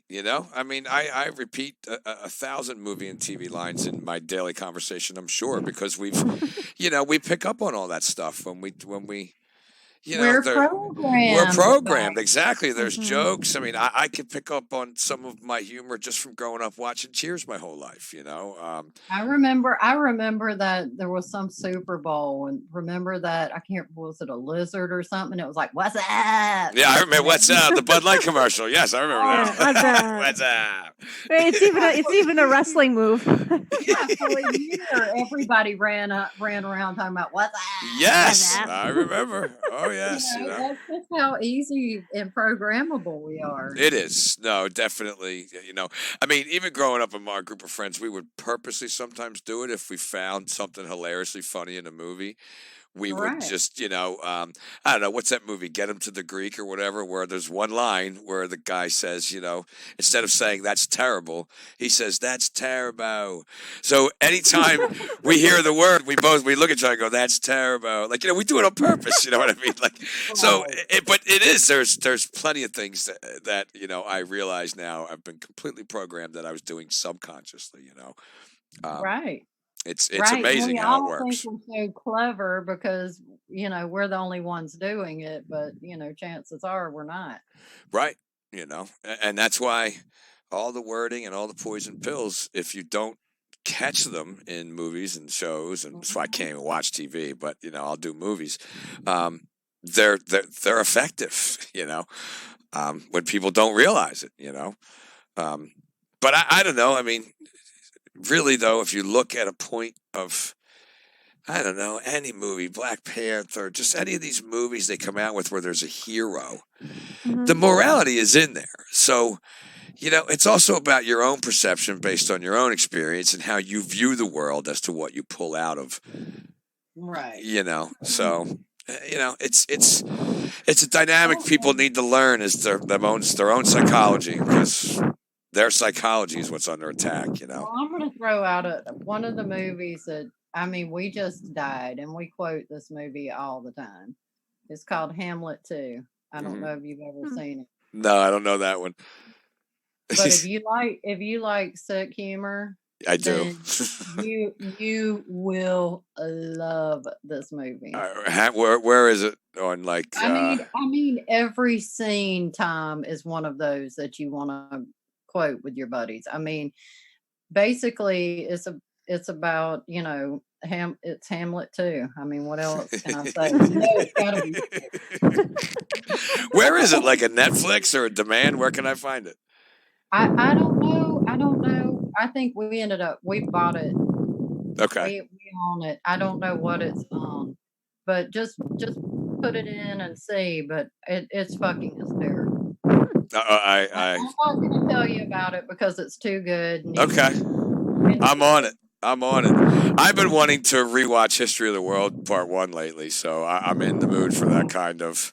I mean, I repeat a thousand movie and TV lines in my daily conversation, I'm sure, because we pick up on all that stuff when we We're programmed. We're programmed, exactly. There's jokes. I mean, I could pick up on some of my humor just from growing up watching Cheers my whole life. I remember that there was some Super Bowl, and remember that I can't. Was it a lizard or something? It was like, "What's up?" Yeah, I remember what's up, the Bud Light commercial. Yes, I remember that. What's up? What's up? It's even a wrestling move. Yeah, for a year, everybody ran around talking about what's up. Yes, What's up? I remember. Oh yes, That's just how easy and programmable we are. It is. No, definitely. I mean, even growing up in my group of friends, we would purposely sometimes do it if we found something hilariously funny in a movie. We would just, I don't know, what's that movie, Get Him to the Greek or whatever, where there's one line where the guy says, instead of saying that's terrible, he says that's terrible. So anytime we hear the word, we look at each other and go, that's terrible. Like, we do it on purpose, you know what I mean? Like, so, but it is, there's plenty of things that, I realize now I've been completely programmed that I was doing subconsciously, Right. It's amazing how it works. Think we're so clever because we're the only ones doing it, but chances are we're not. Right. And that's why all the wording and all the poison pills, if you don't catch them in movies and shows, and that's why I can't even watch TV, but I'll do movies. They're effective. When people don't realize it. But I don't know. I mean, really, though, if you look at a point of, I don't know, any movie, Black Panther, just any of these movies they come out with where there's a hero, the morality is in there. So, it's also about your own perception based on your own experience and how you view the world as to what you pull out of. Right. So, it's a dynamic people need to learn is their own psychology, because their psychology is what's under attack, Well, I'm going to throw out one of the movies that, we just died, and we quote this movie all the time. It's called Hamlet 2. I don't know if you've ever seen it. No, I don't know that one. But if you like sick humor, I do. you will love this movie. Where is it on, like? I mean, every scene, Tom, is one of those that you want to quote with your buddies. I mean, basically, it's about it's Hamlet too. I mean, what else can I say? It's gotta be. Where is it? Like a Netflix or a demand? Where can I find it? I don't know. I think we bought it. Okay. We own it. I don't know what it's on, but just put it in and see. But it's fucking hysterical. I'm not going to tell you about it because it's too good. Okay. I'm on it. I've been wanting to rewatch History of the World Part 1 lately, so I'm in the mood for that kind of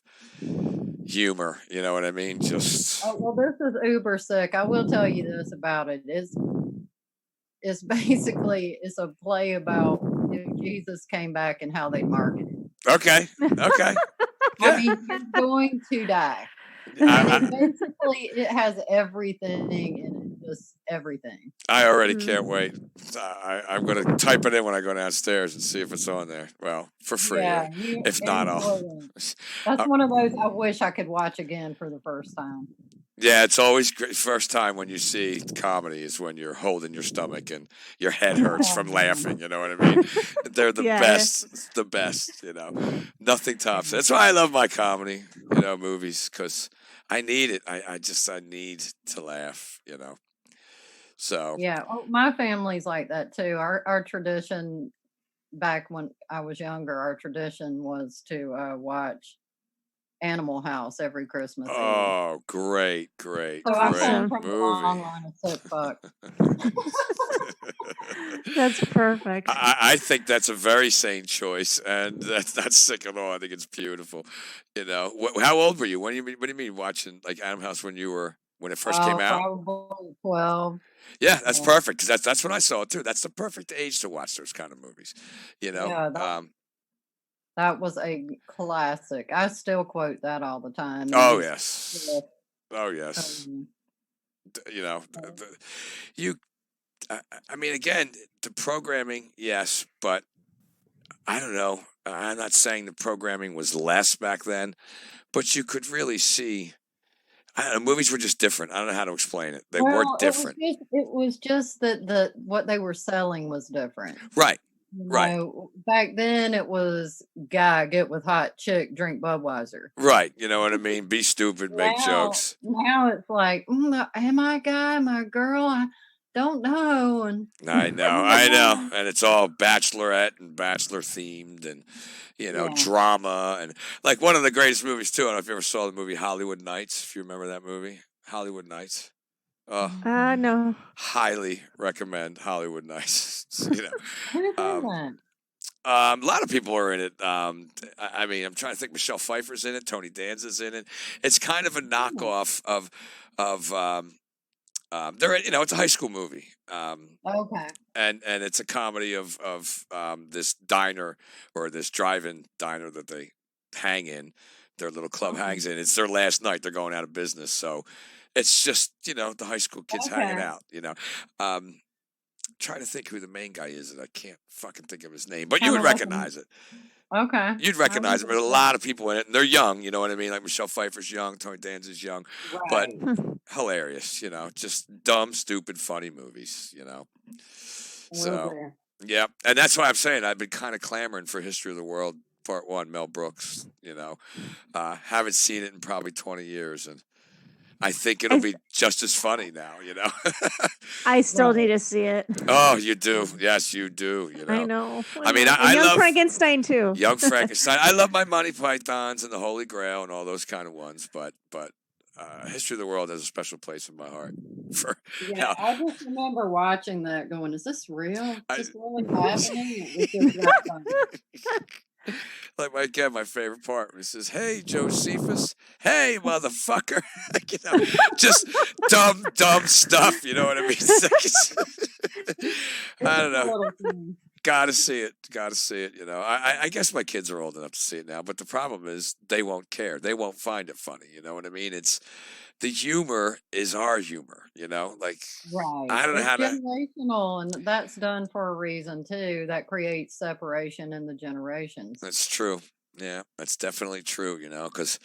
humor. You know what I mean? Just. Oh, well, this is uber sick. I will tell you this about it. It's basically a play about if Jesus came back and how they market it. Okay. Yeah. I mean, you're going to die. Basically, it has everything in it. Just everything. I already can't wait. I'm going to type it in when I go downstairs and see if it's on there. Well, for free. Yeah, if not, I'll. That's one of those I wish I could watch again for the first time. Yeah, it's always great. First time when you see comedy is when you're holding your stomach and your head hurts from laughing. You know what I mean? They're the Yeah. best. It's the best. Nothing tops it. That's why I love my comedy. Movies because I need it. I need to laugh. So Yeah, my family's like that too. Our tradition back when I was younger, our tradition was to watch Animal House every Christmas Eve. oh, great, great, So I come Awesome. great from a long movie. line of sick fucks. That's perfect. I think that's a very sane choice, and that's not sick at all. I think it's beautiful. How old were you? What do you mean watching like Animal House when it first came out? Probably 12. Yeah, that's Yeah, perfect because that's when I saw it too. That's the perfect age to watch those kind of movies. You know. yeah, that was a classic. I still quote that all the time. And Oh it's yes. Oh yes. um, You know. uh, You. I mean, again, the programming, yes, but I don't know. I'm not saying the programming was less back then, but you could really see. I don't know, movies were just different. I don't know how to explain it. They were well, different. it was just that what they were selling was different. Right. Right. Back then it was guy get with hot chick, drink Budweiser. Right. You know what I mean? Be stupid, make jokes. Now it's like, am I a guy? Am I a girl? I don't know. And I know. And it's all bachelorette and bachelor themed and, yeah. drama. And like one of the greatest movies, too. I don't know if you ever saw the movie Hollywood Nights, if you remember that movie. Hollywood Nights. No. Highly recommend Hollywood Nights. Who's in that? A lot of people are in it. I mean, I'm trying to think. Michelle Pfeiffer's in it. Tony Danza's in it. It's kind of a knockoff of it's a high school movie. Okay. And it's a comedy of this diner or this drive-in diner that they hang in. Their little club hangs in. It's their last night. They're going out of business, so it's just the high school kids hanging out. Trying to think who the main guy is, and I can't fucking think of his name, but you would recognize it. Okay. You'd recognize him. There's a lot of people in it, and they're young. You know what I mean? Like Michelle Pfeiffer's young, Tony Danza's young, but hilarious. Just dumb, stupid, funny movies. So yeah, and that's why I'm saying I've been kind of clamoring for History of the World Part 1, Mel Brooks. Haven't seen it in probably 20 years, and I think it'll be just as funny now. I still need to see it. Oh, you do. Yes, you do. I know. I mean, and I Young love Frankenstein too. Young Frankenstein. I love my Monty Pythons and the Holy Grail and all those kind of ones, but History of the World has a special place in my heart. I just remember watching that, going, "Is this real? Is this really happening?" It was just that funny. Like my favorite part when he says, "Hey, Josephus, hey, motherfucker," just dumb stuff. You know what I mean? I don't know. Gotta see it. I guess my kids are old enough to see it now, but the problem is they won't care. They won't find it funny. You know what I mean? It's the humor is our humor. Like right. I don't know how to. Generational, and that's done for a reason too. That creates separation in the generations. That's true. Yeah, that's definitely true. Because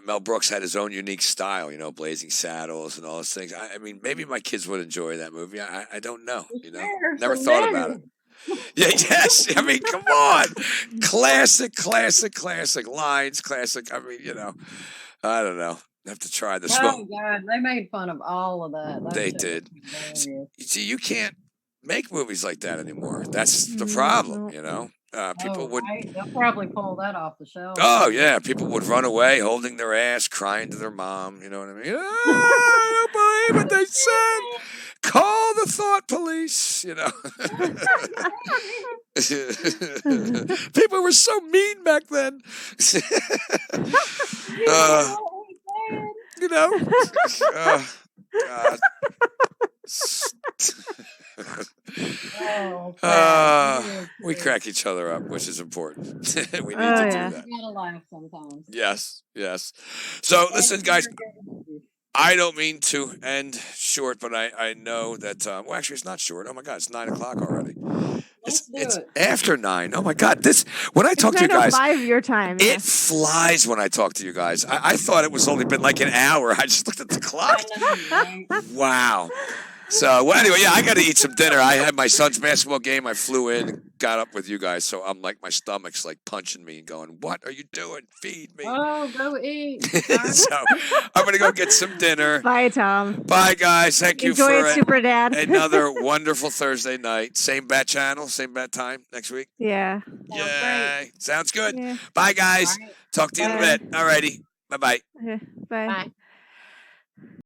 Mel Brooks had his own unique style. Blazing Saddles and all those things. I mean, maybe my kids would enjoy that movie. I don't know. Never thought about it. Yeah, yes. I mean, come on. Classic lines. Classic. I mean, I don't know. I have to try this one. Oh, God. They made fun of all of that. They did. See, you can't make movies like that anymore. That's the problem, People would. They'll probably pull that off the shelf. Oh, yeah. People would run away holding their ass, crying to their mom. You know what I mean? Oh, I don't believe what they said. Call the thought police, People were so mean back then. God. We crack each other up, which is important. We need to do that. You gotta laugh sometimes. Yes. So, listen, guys. I don't mean to end short, but I know that. Well, actually, it's not short. Oh my God, it's 9:00 already. Let's do It's it. after 9. Oh my God! When I It's talk to you guys, 9:05 your time. Yeah. it flies when I talk to you guys. I thought it was only been like an hour. I just looked at the clock. I know, right? Wow. So anyway, yeah, I got to eat some dinner. I had my son's basketball game. I flew in, and got up with you guys. So I'm like, my stomach's like punching me and going, "What are you doing? Feed me." Oh, go eat. So I'm gonna go get some dinner. Bye, Tom. Bye, guys. Thank you Enjoy for it, Super Dad. another wonderful Thursday night. Same bat channel, same bat time next week. Yeah. Yay. Sounds good. Yeah. Bye, guys. All right. Talk to you in a Bye. bit. All righty. Bye-bye. Okay. Bye. Bye.